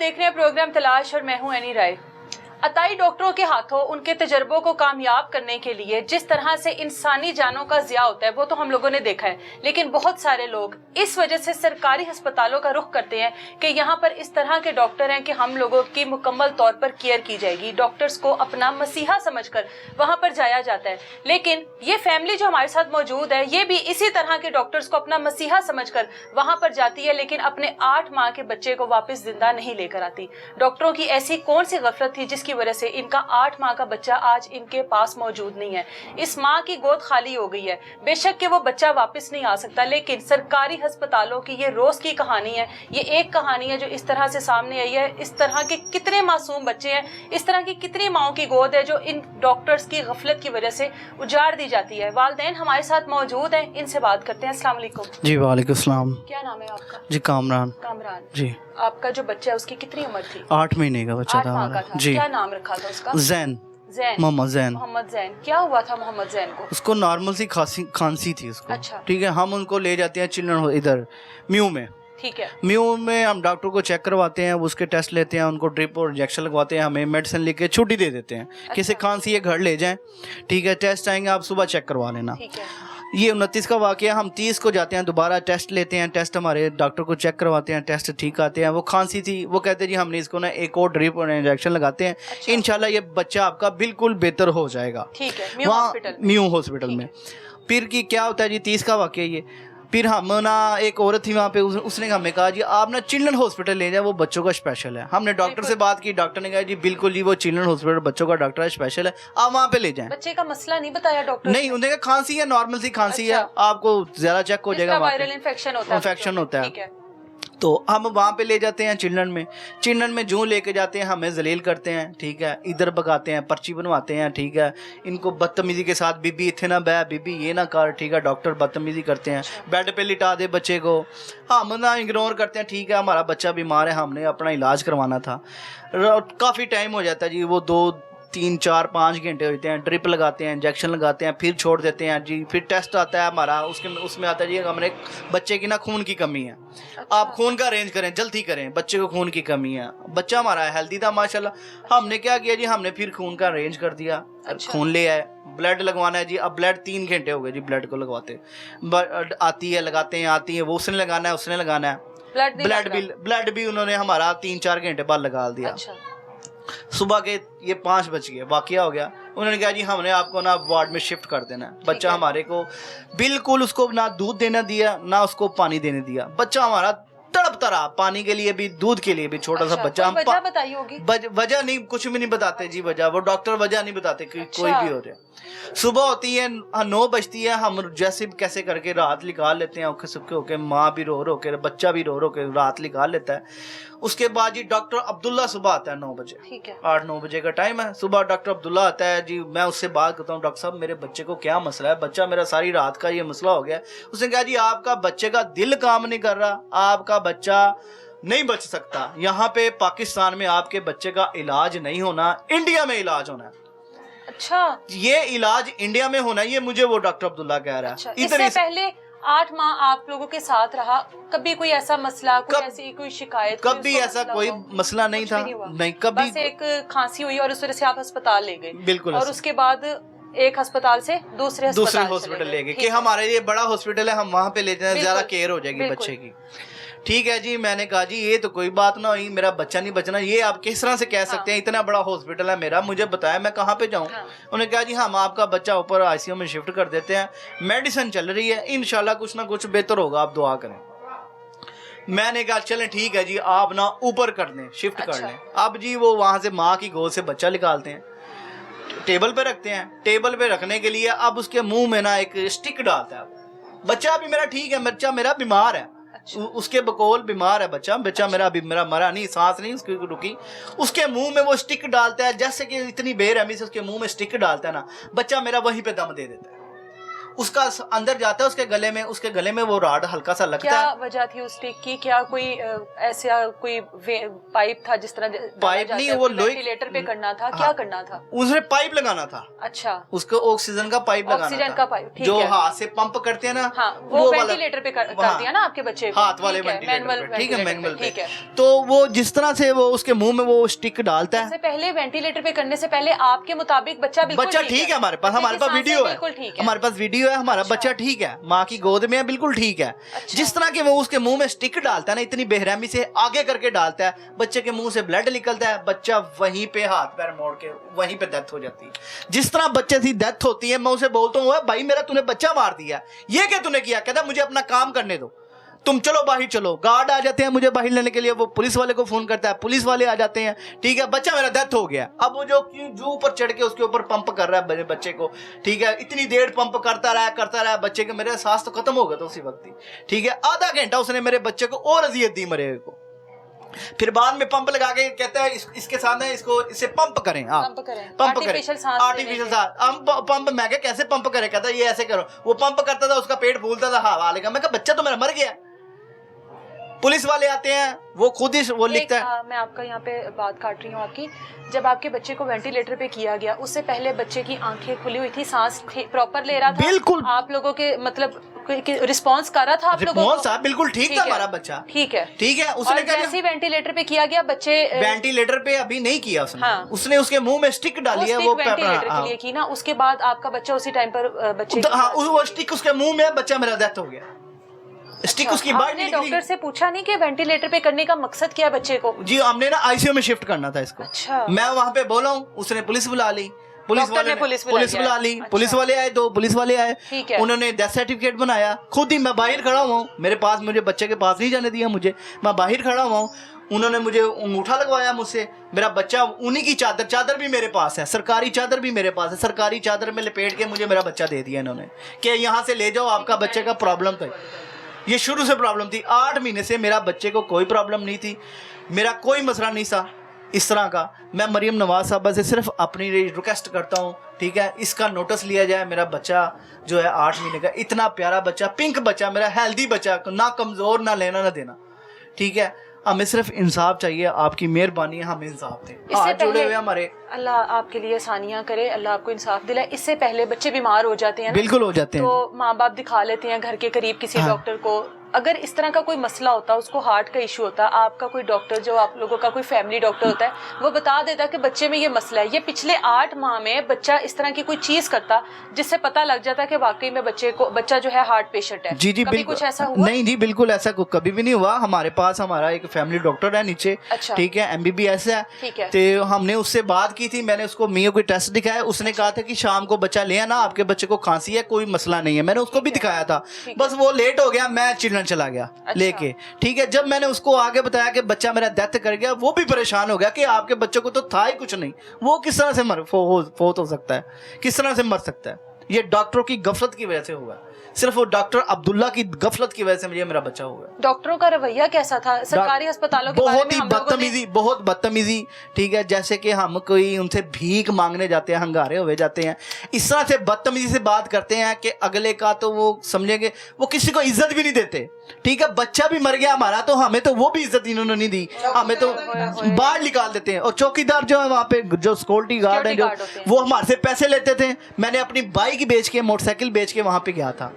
देख रहे हैं प्रोग्राम तलाश और मैं हूं एनी राय। अताई डॉक्टरों के हाथों उनके तजर्बों को कामयाब करने के लिए जिस तरह से इंसानी जानों का ज़िया होता है वो तो हम लोगों ने देखा है, लेकिन बहुत सारे लोग इस वजह से सरकारी अस्पतालों का रुख करते हैं कि यहाँ पर इस तरह के डॉक्टर हैं कि हम लोगों की मुकम्मल तौर पर केयर की जाएगी। डॉक्टर्स को अपना मसीहा समझकर वहाँ पर जाया जाता है, लेकिन ये फैमिली जो हमारे साथ मौजूद है ये भी इसी तरह के डॉक्टर्स को अपना मसीहा समझकर वहाँ पर जाती है, लेकिन अपने 8 माह के बच्चे को वापस जिंदा नहीं लेकर आती। डॉक्टरों की ऐसी कौन सी गफलत थी जिसकी वजह से इनका 8 माह का बच्चा आज इनके पास मौजूद नहीं है। इस माँ की गोद खाली हो गई है। बेशक कि वो बच्चा वापस नहीं आ सकता, लेकिन सरकारी अस्पतालों की ये रोज की कहानी है। ये एक कहानी है जो इस तरह से सामने आई है। इस तरह के कितने मासूम बच्चे हैं, इस तरह की कितनी माओं की गोद है जो इन डॉक्टर्स की गफलत की वजह से उजाड़ दी जाती है। वालिदैन हमारे साथ मौजूद हैं, इनसे बात करते हैं। अस्सलाम वालेकुम। जी वालेकुम सलाम। क्या नाम है आपका? जी कामरान। कामरान जी। आपका जो बच्चा है उसकी कितनी उम्र थी? 8 महीने का बच्चा था हमारा। जी। क्या नाम रखा था उसका? जैन। जैन। मोहम्मद जैन। मोहम्मद जैन। क्या हुआ था मोहम्मद जैन को? उसको नॉर्मल सी खांसी थी उसको। अच्छा। ठीक है, हम उनको ले जाते हैं चिल्ड्रन इधर म्यू में। ठीक है। म्यू में हम डॉक्टर को चेक करवाते हैं, उसके टेस्ट लेते हैं, उनको ड्रिप और इंजेक्शन लगवाते हैं, हमें मेडिसिन लेके छुट्टी दे देते हैं। किसी खांसी है घर ले जाएं, ठीक है, टेस्ट आएंगे आप सुबह चेक करवा लेना। ठीक है। ये 29 का वाकया। हम 30 को जाते हैं, दोबारा टेस्ट लेते हैं, टेस्ट हमारे डॉक्टर को चेक करवाते हैं, टेस्ट ठीक आते हैं। वो खांसी थी, वो कहते हैं जी हमने इसको ना एक और ड्रिप और इंजेक्शन लगाते हैं। अच्छा। इंशाल्लाह ये बच्चा आपका बिल्कुल बेहतर हो जाएगा। ठीक है। म्यू हॉस्पिटल में। फिर की क्या होता है जी, 30 का वाकया ये। फिर हम ना एक औरत थी वहाँ पे, उसने हमें कहा जी आप ना चिल्ड्रन हॉस्पिटल ले जाए, वो बच्चों का स्पेशल है। हमने डॉक्टर से बात की, डॉक्टर ने कहा जी बिल्कुल जी वो चिल्ड्रन हॉस्पिटल बच्चों का डॉक्टर है, स्पेशल है, आप वहाँ पे ले जाएं। बच्चे का मसला नहीं बताया डॉक्टर ने? नहीं, उन्होंने कहा खांसी है, नॉर्मल सी खांसी है, आपको ज़्यादा चेक हो जाएगा, वायरल इन्फेक्शन होता है। तो हम वहाँ पे ले जाते हैं चिल्ड्रन में जूं लेके जाते हैं, हमें जलील करते हैं, ठीक है, इधर भगाते हैं, पर्ची बनवाते हैं, ठीक है, इनको बदतमीजी के साथ बीबी इतने ना बह, बीबी ये ना कर, ठीक है, डॉक्टर बदतमीजी करते हैं, बेड पे लिटा दे बच्चे को, हम ना इग्नोर करते हैं, ठीक है, हमारा बच्चा बीमार है, हमने अपना इलाज करवाना था। काफ़ी टाइम हो जाता है जी, वो 2, 3, 4, 5 घंटे होते हैं, ड्रिप लगाते हैं, इंजेक्शन लगाते हैं, फिर छोड़ देते हैं जी। फिर टेस्ट आता है हमारा, उसमें आता है जी हमारे बच्चे की ना खून की कमी है। अच्छा। आप खून का अरेंज करें, जल्दी करें, बच्चे को खून की कमी है। बच्चा हमारा हेल्दी था माशाल्लाह। हमने क्या किया जी, हमने फिर खून का अरेंज कर दिया। अच्छा। खून ले आए, ब्लड लगवाना है जी। अब ब्लड 3 घंटे हो गए जी ब्लड को लगवाते, आती है लगाते हैं, आती है, वो उसने लगाना है, ब्लड भी उन्होंने हमारा 3-4 घंटे बाद लगा दिया। अच्छा। सुबह के ये 5 बज गए, वाकया हो गया। उन्होंने कहा जी हमने आपको ना वार्ड में शिफ्ट कर देना है। बच्चा हमारे को बिल्कुल, उसको ना दूध देना दिया, ना उसको पानी देने दिया। बच्चा हमारा तड़पता रहा, पानी के लिए भी, दूध के लिए भी। छोटा सा बच्चा। हम वजह बताई होगी? वजह नहीं, कुछ भी नहीं बताते जी वजह, वो डॉक्टर वजह नहीं बताते कि कोई भी हो जाए। सुबह होती है 9 बजती है, हम जैसे कैसे करके रात निकाल लेते हैं, औखे सुखे होके, माँ भी रो रो के, बच्चा भी रो रो के रात निकाल लेता है। उसके बाद जी डॉक्टर अब्दुल्ला सुबह आता है 9 बजे। ठीक है। 8-9 बजे का टाइम है, सुबह डॉक्टर अब्दुल्ला आता है जी। मैं उससे बात करता हूँ, डॉक्टर साहब मेरे बच्चे को क्या मसला है, बच्चा मेरा सारी रात का ये मसला हो गया। उसने कहा जी आपका बच्चे का दिल काम नहीं कर रहा, आपका बच्चा नहीं बच सकता। यहाँ पे पाकिस्तान में आपके बच्चे का इलाज नहीं होना, इंडिया में इलाज होना है। अच्छा। ये इलाज इंडिया में होना है, ये मुझे वो डॉक्टर अब्दुल्ला कह रहा है। अच्छा। इससे पहले 8 माह आप लोगों के साथ रहा, कभी कोई ऐसा मसला, ऐसी कोई शिकायत? कभी ऐसा कोई मसला नहीं था, नहीं कभी। बस एक खांसी हुई और उस वजह से आप अस्पताल ले गए। बिल्कुल। और उसके बाद एक अस्पताल से दूसरे हॉस्पिटल ले गए कि हमारे लिए बड़ा हॉस्पिटल है, हम वहाँ पे ले जाए, ज्यादा केयर हो जाएगी बच्चे की। ठीक है जी। मैंने कहा जी ये तो कोई बात ना हुई, मेरा बच्चा नहीं बचना, ये आप किस तरह से कह सकते हैं? इतना बड़ा हॉस्पिटल है मेरा, मुझे बताया मैं कहाँ पे जाऊँ? उन्होंने कहा जी हम आपका बच्चा ऊपर ICU में शिफ्ट कर देते हैं, मेडिसिन चल रही है, इंशाल्लाह कुछ ना कुछ बेहतर होगा, आप दुआ करें। मैंने कहा चलें ठीक है जी, आप ना ऊपर कर दें, शिफ्ट कर लें। अब जी वो वहाँ से माँ की गोद से बच्चा निकालते हैं, टेबल पे रखते हैं। टेबल पे रखने के लिए अब उसके मुंह में ना एक स्टिक डालता है। बच्चा भी मेरा ठीक है, बच्चा मेरा बीमार है। अच्छा। उसके बकौल बीमार है बच्चा। अच्छा। मेरा मरा नहीं, सांस नहीं उसकी रुकी। उसके मुंह में वो स्टिक डालता है, जैसे कि इतनी बेरहमी से उसके मुंह में स्टिक डालता है ना, बच्चा मेरा वहीं पे दम दे देता है। उसका अंदर जाता है उसके गले में वो रॉड हल्का सा लगता क्या है। वजह थी उस स्टिक की? क्या कोई ऐसा कोई पाइप था जिस तरह पाइप नहीं, वो लोहे वेंटिलेटर पे करना था? क्या करना था? उसे पाइप लगाना था। अच्छा, उसको ऑक्सीजन का पाइप लगाना था। ऑक्सीजन का पाइप, ठीक जो है। हाथ से पंप करते हैं ना, हाँ, वो वेंटिलेटर पे कर दिया ना आपके बच्चे को? हाथ वाले मैनुअल, ठीक है, मैनुअल पे। ठीक है। तो वो जिस तरह से वो उसके मुंह में वो स्टिक डालता है, इससे पहले वेंटिलेटर पे करने से पहले आपके मुताबिक बच्चा ठीक है, हमारे पास वीडियो है, हमारे पास वीडियो है, हमारा बच्चा ठीक है, माँ की गोद में है, बिल्कुल ठीक है। जिस तरह के वो उसके मुंह में स्टिक डालता है ना, इतनी बेरहमी से आगे करके डालता है, बच्चे के मुंह से ब्लड निकलता है, बच्चा वहीं पे हाथ पैर मोड़ के वहीं पे डेथ हो जाती है। जिस तरह बच्चे की डेथ होती है, मैं उसे बोलता हूँ भाई मेरा तूने बच्चा मार दिया, ये क्या तूने किया? कहता मुझे अपना काम करने दो, तुम चलो बाहर चलो। गार्ड आ जाते हैं मुझे बाहर लेने के लिए, वो पुलिस वाले को फोन करता है, पुलिस वाले आ जाते हैं, ठीक है, बच्चा मेरा डेथ हो गया। अब वो जो ऊपर चढ़ के उसके ऊपर पंप कर रहा है मेरे बच्चे को, ठीक है, इतनी देर पंप करता रहा बच्चे के, मेरे सांस तो खत्म हो गया था उसी वक्त ही, ठीक है। आधा घंटा उसने मेरे बच्चे को और अजियत दी मरे को। फिर बाद में पंप लगा के कहता है इसके सामने इसे पंप करें, आप पंप करें, आर्टिफिशियल सांस। पंप मैं क्या कैसे पंप करें? कहता ये ऐसे करो। वो पंप करता था, उसका पेट फूलता था हवा लेगा। मैं कहा बच्चा तो मेरा मर गया। पुलिस वाले आते हैं, वो खुद ही वो लिखता है। मैं आपका यहाँ पे बात काट रही हूँ आपकी। जब आपके बच्चे को वेंटिलेटर पे किया गया, उससे पहले बच्चे की आंखें खुली हुई थी, सांस प्रॉपर ले रहा था? बिल्कुल। आप लोगों के मतलब रिस्पांस कर रहा था आप लोगों को? बिल्कुल ठीक था हमारा बच्चा, ठीक है। उसने जैसे वेंटिलेटर पे किया गया, बच्चे वेंटिलेटर पे अभी नहीं किया उसने। हाँ। उसने उसके मुंह में स्टिक डाली है, वो वेंटिलेटर के लिए की ना। उसके बाद आपका बच्चा उसी टाइम पर बच्चे वो स्टिक उसके मुंह में, बच्चा मेरा डेथ हो गया। स्टिक उसकी बाहर आपने डॉक्टर से पूछा नहीं कि वेंटिलेटर पे करने का मकसद क्या है बच्चे को? जी, हमने ना आईसीयू में शिफ्ट करना था इसको। अच्छा। मैं वहां पे बोला हूँ, उसने पुलिस बुला ली, पुलिस वाले बुला ली। अच्छा। पुलिस वाले आए, 2 पुलिस वाले आए, उन्होंने डेथ सर्टिफिकेट बनाया। खुद ही मैं बाहर खड़ा हुआ हूँ, मेरे पास, मुझे बच्चे के पास नहीं जाने दिया मुझे, मैं बाहर खड़ा हुआ हूँ। उन्होंने मुझे अंगूठा लगवाया मुझसे, मेरा बच्चा, उन्हीं की चादर भी मेरे पास है, सरकारी चादर भी मेरे पास है, सरकारी चादर में लपेट के मुझे मेरा बच्चा दे दिया इन्होंने कि यहाँ से ले जाओ, आपका बच्चे का प्रॉब्लम था। ये शुरू से प्रॉब्लम थी, 8 महीने से मेरा बच्चे को कोई प्रॉब्लम नहीं थी, मेरा कोई मसला नहीं था इस तरह का। मैं मरियम नवाज साहबा से सिर्फ अपनी रिक्वेस्ट करता हूँ, ठीक है, इसका नोटिस लिया जाए। मेरा बच्चा जो है 8 महीने का, इतना प्यारा बच्चा, पिंक बच्चा, मेरा हेल्दी बच्चा, ना कमज़ोर ना लेना ना देना, ठीक है। हमें सिर्फ इंसाफ चाहिए, आपकी मेहरबानी है, हमें इंसाफ दें। हाथ जुड़े हुए हमारे। अल्लाह आपके लिए आसानियां करे, अल्लाह आपको इंसाफ दिलाए। इससे पहले बच्चे बीमार हो जाते हैं, बिल्कुल हो जाते हैं, तो माँ बाप दिखा लेते हैं घर के करीब किसी डॉक्टर को। अगर इस तरह का कोई मसला होता, उसको हार्ट का इशू होता, आपका कोई डॉक्टर, जो आप लोगों का कोई फैमिली डॉक्टर होता है, वो बता देता कि बच्चे में ये मसला है। ये पिछले 8 माह में बच्चा इस तरह की कोई चीज करता जिससे पता लग जाता कि वाकई में बच्चा जो है हार्ट पेशेंट है। जी कभी कुछ ऐसा हुआ? नहीं जी, बिल्कुल ऐसा कभी भी नहीं हुआ। हमारे पास हमारा एक फैमिली डॉक्टर है नीचे, अच्छा। ठीक है, MBBS है, ठीक है। तो हमने उससे बात की थी, मैंने उसको मियाँ कोई टेस्ट दिखाया, उसने कहा था कि शाम को बच्चा ले आना, आपके बच्चे को खांसी है, कोई मसला नहीं है। मैंने उसको भी दिखाया था, बस वो लेट हो गया, मैं चिल्ड्रन चला गया लेके, ठीक है। जब मैंने उसको आगे बताया कि बच्चा मेरा डेथ कर गया, वो भी परेशान हो गया कि आपके बच्चे को तो था ही कुछ नहीं, वो किस तरह से फौत हो सकता है, किस तरह से मर सकता है? ये डॉक्टरों की गफलत की वजह से हुआ, सिर्फ वो डॉक्टर अब्दुल्ला की गफलत की वजह से मुझे मेरा बच्चा हुआ। डॉक्टरों का रवैया कैसा था सरकारी अस्पतालों के बारे में? बहुत बदतमीजी, ठीक है। जैसे कि हम कोई उनसे भीख मांगने जाते हैं, हंगारे हुए जाते हैं, इस तरह से बदतमीजी से बात करते हैं कि अगले का तो वो समझेंगे, वो किसी को इज्जत भी नहीं देते, ठीक है। बच्चा भी मर गया हमारा, तो हमें तो वो भी इज्जत इन्होंने नहीं दी, हमें तो बाहर निकाल देते हैं। और चौकीदार जो है वहाँ पे, जो सिक्योरिटी गार्ड है, जो वो हमारे से पैसे लेते थे। मैंने अपनी बाइक बेच के, मोटरसाइकिल बेच के वहाँ पे गया था,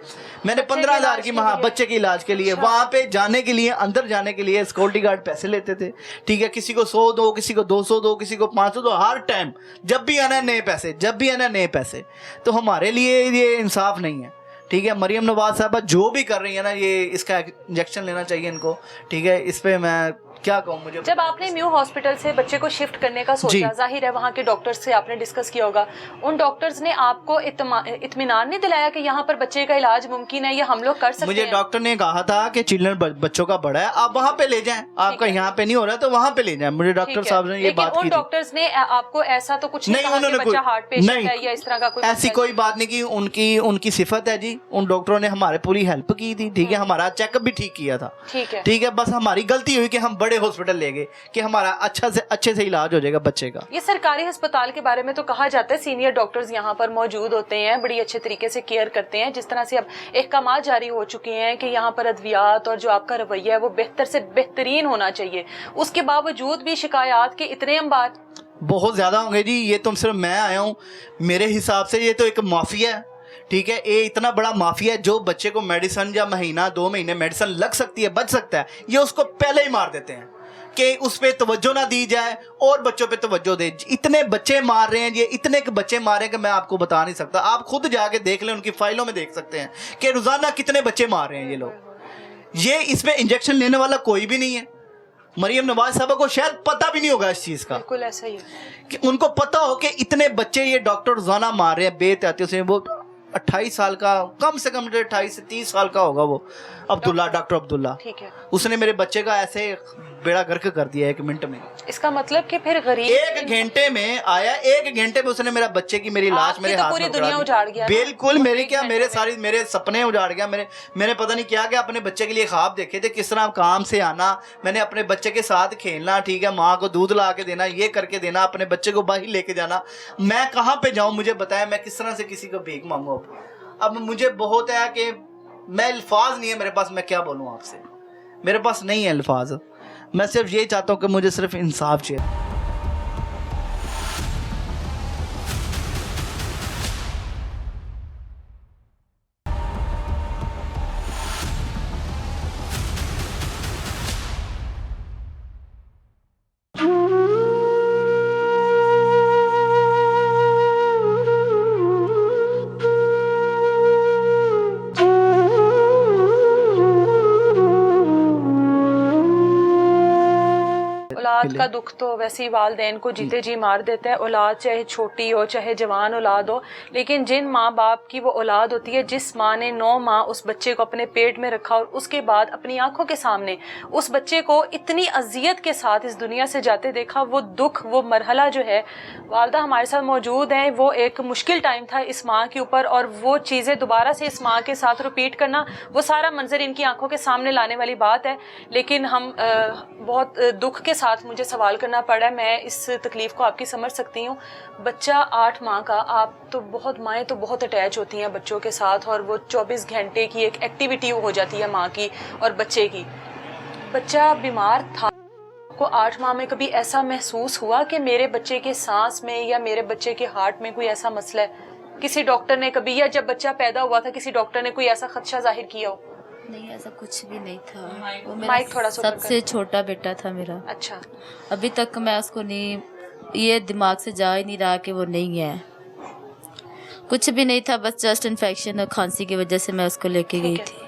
मैंने 15,000 की बच्चे के इलाज के लिए। वहाँ पे जाने के लिए, अंदर जाने के लिए सिक्योरिटी गार्ड पैसे लेते थे, ठीक है। किसी को 100 दो, किसी को 200 दो, किसी को 500 दो, हर टाइम जब भी आना नए पैसे, जब भी आना नए पैसे। तो हमारे लिए ये इंसाफ नहीं है, ठीक है। मरियम नवाज साहबा जो भी कर रही है ना, ये इसका इंजेक्शन लेना चाहिए इनको, ठीक है। इस पे मैं क्या कहूँ? मुझे जब आपने म्यू हॉस्पिटल से बच्चे को शिफ्ट करने का सोचा, जाहिर है वहाँ के डॉक्टर्स से आपने डिस्कस किया होगा, उन डॉक्टर्स ने आपको इत्मीनान नहीं दिलाया कि यहाँ पर बच्चे का इलाज मुमकिन है, ये हम लोग कर सकते हैं? मुझे डॉक्टर ने कहा था कि चिल्ड्रन बच्चों का बड़ा है, आप वहाँ पे ले जाएं, आपका यहाँ पे नहीं हो रहा तो वहाँ पे ले जाएं। मुझे डॉक्टर साहब ने ये बात की थी। डॉक्टर्स ने आपको ऐसा तो कुछ नहीं कहा कि बच्चा हार्ट पेशेंट है या इस तरह का कोई? ऐसी कोई बात नहीं की, उनकी सिफत है जी। उन डॉक्टरों ने हमारे पूरी हेल्प की थी, ठीक है। हमारा चेकअप भी ठीक किया था, ठीक है। बस हमारी गलती हुई कि हम बड़े बड़े हॉस्पिटल ले गए कि हमारा अच्छे से इलाज हो जाएगा बच्चे का। ये सरकारी अस्पताल के बारे में तो कहा जाता है सीनियर डॉक्टर्स यहाँ पर मौजूद होते हैं, बड़ी अच्छे तरीके से केयर करते हैं। जिस तरह से अब अहकाम जारी हो चुके हैं कि यहाँ पर अद्वियात और जो आपका रवैया है वो बेहतर से बेहतरीन होना चाहिए, उसके बावजूद भी शिकायत के इतने अंबार बहुत ज़्यादा होंगे जी। ये तो सिर्फ मैं आया हूँ, मेरे हिसाब से ये तो एक माफिया है, ठीक है। ये इतना बड़ा माफिया है जो बच्चे को मेडिसिन या महीना 2 महीने मेडिसिन लग सकती है, बच सकता है, ये उसको पहले ही मार देते हैं कि उस पर तवज्जो ना दी जाए और बच्चों पे तवज्जो दे। इतने बच्चे मार रहे हैं ये, इतने बच्चे मारे कि मैं आपको बता नहीं सकता। आप खुद जाके देख लें, उनकी फाइलों में देख सकते हैं कि रोज़ाना कितने बच्चे मार रहे हैं ये लोग। ये इसमें इंजेक्शन लेने वाला कोई भी नहीं है। मरियम नवाज साहब को शायद पता भी नहीं होगा इस चीज़ का, बिल्कुल ऐसा ही है कि उनको पता हो कि इतने बच्चे ये डॉक्टर रोज़ाना मार रहे हैं बेतहतीयों से। वो 28 साल का, कम से कम 28 से 30 साल का होगा वो अब्दुल्ला, डॉक्टर अब्दुल्ला, ठीक है। उसने मेरे बच्चे का ऐसे बेड़ा गर्क कर दिया 1 मिनट में। इसका मतलब कि फिर गरीब 1 घंटे में आया, 1 घंटे में उसने मेरा बच्चे की मेरी लाश मेरे हाथ पूरी में दुनिया उजाड़ गया। बिल्कुल, मेरी क्या, मेरे सपने उजाड़ गया। मैंने पता नहीं क्या अपने बच्चे के लिए ख्वाब देखे थे, किस तरह काम से आना, मैंने अपने बच्चे के साथ खेलना, ठीक है, माँ को दूध ला के देना, ये करके देना, अपने बच्चे को बाहर लेके जाना। मैं कहाँ पे जाऊँ, मुझे बताया, मैं किस तरह से किसी को भीख मांगू। अब मुझे बहुत है कि मैं अल्फाज नहीं है मेरे पास, मैं क्या बोलूँ आपसे, मेरे पास नहीं है अल्फाज। मैं सिर्फ ये चाहता हूँ कि मुझे सिर्फ इंसाफ चाहिए। औलाद का दुख तो वैसे ही वालदैन को जीते जी मार देता है। औलाद चाहे छोटी हो चाहे जवान औलाद हो, लेकिन जिन माँ बाप की वो औलाद होती है, जिस माँ ने 9 माह उस बच्चे को अपने पेट में रखा और उसके बाद अपनी आंखों के सामने उस बच्चे को इतनी अजियत के साथ इस दुनिया से जाते देखा, वो दुख, वो मरहला जो है, वालदा हमारे साथ मौजूद हैं। वो एक मुश्किल टाइम था इस माँ के ऊपर, और वो चीज़ें दोबारा से इस माँ के साथ रिपीट करना, वो सारा मंजर इनकी आंखों के सामने लाने वाली बात है। लेकिन हम बहुत दुख के साथ मुझे सवाल करना पड़ा है। मैं इस तकलीफ को आपकी समझ सकती हूँ। बच्चा 8 माह का, आप तो बहुत, माएँ तो बहुत अटैच होती हैं बच्चों के साथ, और वो 24 घंटे की एक एक्टिविटी हो जाती है माँ की और बच्चे की। बच्चा बीमार था, को 8 माह में कभी ऐसा महसूस हुआ कि मेरे बच्चे के सांस में या मेरे बच्चे के हार्ट में कोई ऐसा मसला है? किसी डॉक्टर ने कभी, या जब बच्चा पैदा हुआ था किसी डॉक्टर ने कोई ऐसा खदशा जाहिर किया हो? नहीं, ऐसा कुछ भी नहीं था। वो माइक थोड़ा मेरा सबसे छोटा बेटा था मेरा। अच्छा। अभी तक मैं उसको नहीं, ये दिमाग से जा ही नहीं रहा कि वो नहीं है, कुछ भी नहीं था, बस जस्ट इन्फेक्शन और खांसी की वजह से मैं उसको लेके गई थी।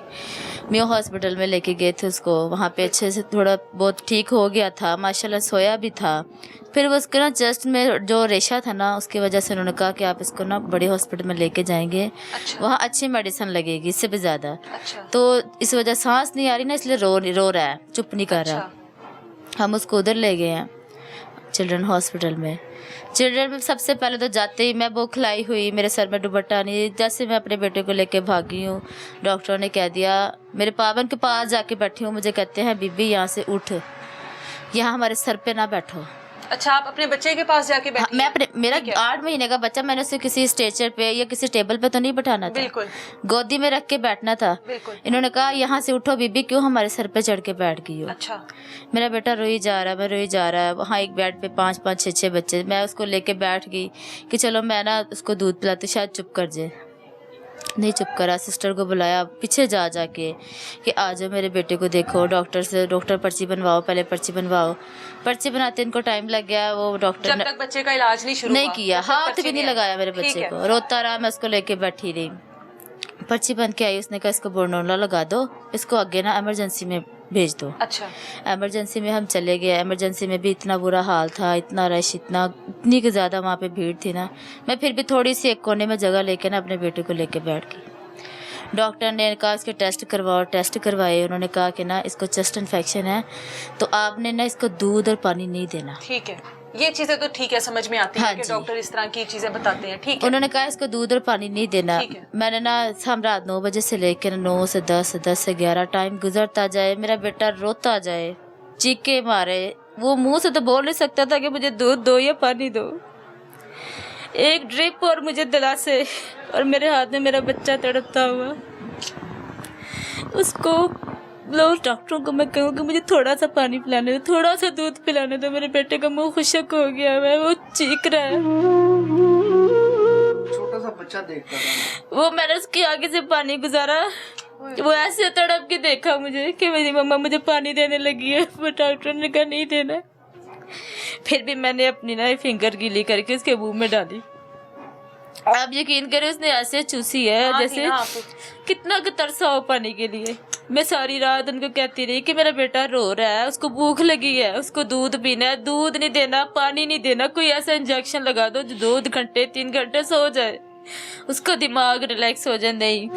मियो हॉस्पिटल में लेके गए थे उसको, वहाँ पे अच्छे से थोड़ा बहुत ठीक हो गया था, माशाल्लाह सोया भी था। फिर वो उसके ना चेस्ट में जो रेशा था ना, उसकी वजह से उन्होंने कहा कि आप इसको ना बड़े हॉस्पिटल में लेके जाएंगे। अच्छा। वहाँ अच्छी मेडिसिन लगेगी इससे भी ज़्यादा। अच्छा। तो इस वजह सांस नहीं आ रही ना, इसलिए रो रहा है, चुप नहीं कर रहा। हम उसको उधर ले गए हैं चिल्ड्रन हॉस्पिटल में। चिल्ड्रन में सबसे पहले तो जाते ही मैं बौखलाई हुई, मेरे सर में दुपट्टा नहीं, जैसे मैं अपने बेटे को लेके भागी हूँ, डॉक्टरों ने कह दिया, मेरे पावन के पास जाके बैठी हूँ, मुझे कहते हैं बीबी यहाँ से उठ, यहाँ हमारे सर पे ना बैठो। अच्छा, आप अपने बच्चे के पास जाके बैठी? हाँ, मैं अपने, मेरा 8 महीने का बच्चा, मैंने उसे किसी स्ट्रेचर पे या किसी टेबल पे तो नहीं बैठाना था, बिल्कुल गोदी में रख के बैठना था। बिल्कुल। इन्होंने कहा यहाँ से उठो बीबी, क्यों हमारे सर पे चढ़ के बैठ गई हो। अच्छा। मेरा बेटा रोई जा रहा है, मैं रोई जा रहा है। वहाँ एक बेड पे 5-5, 6-6 बच्चे, मैं उसको लेके बैठ गई कि चलो मैं ना उसको दूध पिलाती, शायद चुप कर जाए। नहीं चुप करा, सिस्टर को बुलाया पीछे जा जाके कि आ जाओ मेरे बेटे को देखो, डॉक्टर से, डॉक्टर पर्ची बनवाओ, पहले पर्ची बनवाओ। पर्ची बनाते इनको टाइम लग गया। वो डॉक्टर जब तक बच्चे का इलाज नहीं शुरू नहीं किया, हाथ भी नहीं लगाया मेरे बच्चे को, रोता रहा, मैं उसको लेके बैठी रही। पर्ची बन के आई, उसने कहा इसको बोर्नोला लगा दो, इसको आगे ना इमरजेंसी में भेज दो। अच्छा। इमरजेंसी में हम चले गए। इमरजेंसी में भी इतना बुरा हाल था, इतना रश, इतनी ज़्यादा वहाँ पे भीड़ थी ना, मैं फिर भी थोड़ी सी एक कोने में जगह लेके ना अपने बेटे को लेके बैठ गई। डॉक्टर ने कहा इसके टेस्ट करवाओ, टेस्ट करवाए। उन्होंने कहा कि ना इसको चेस्ट इन्फेक्शन है, तो आपने ना इसको दूध और पानी नहीं देना। ठीक है, ये चीजें तो ठीक है, समझ में आती है कि डॉक्टर इस तरह की चीजें बताते हैं। ठीक है। उन्होंने कहा इसको दूध और पानी नहीं देना। मैंने ना, हम रात 9 बजे से लेकर 9 से 10, 10 से 11 टाइम गुजरता जाए, मेरा बेटा रोता जाए, चीखे मारे। वो मुंह से तो बोल नहीं सकता था कि मुझे दूध दो या पानी दो। एक ड्रिप और मुझे दिलासे, और मेरे हाथ में मेरा बच्चा तड़पता हुआ। उसको लोग डॉक्टरों को मैं कहूँ कि मुझे थोड़ा सा पानी पिलाने दो, थोड़ा सा दूध पिलाने दो। मेरे बेटे का मुंह खुशक हो गया है, वो चीख रहा है। छोटा सा बच्चा देखता था। वो मैंने उसकी आगे से पानी गुजारा, वो ऐसे तड़प के देखा मुझे कि मेरी मम्मा मुझे पानी देने लगी है। वो डॉक्टर ने कहा नहीं देना। फिर भी मैंने अपनी ना फिंगर गीली करके उसके मुंह में डाली। आप यकीन करें उसने ऐसे चूसी है जैसे कितना तरसा हो पानी के लिए। मैं सारी रात उनको कहती रही कि मेरा बेटा रो रहा है, उसको भूख लगी है, उसको दूध पीना है, दूध नहीं देना, पानी नहीं देना, कोई ऐसा इंजेक्शन लगा दो जो 2 घंटे 3 घंटे सो जाए, उसका दिमाग रिलैक्स हो जाए। नहीं,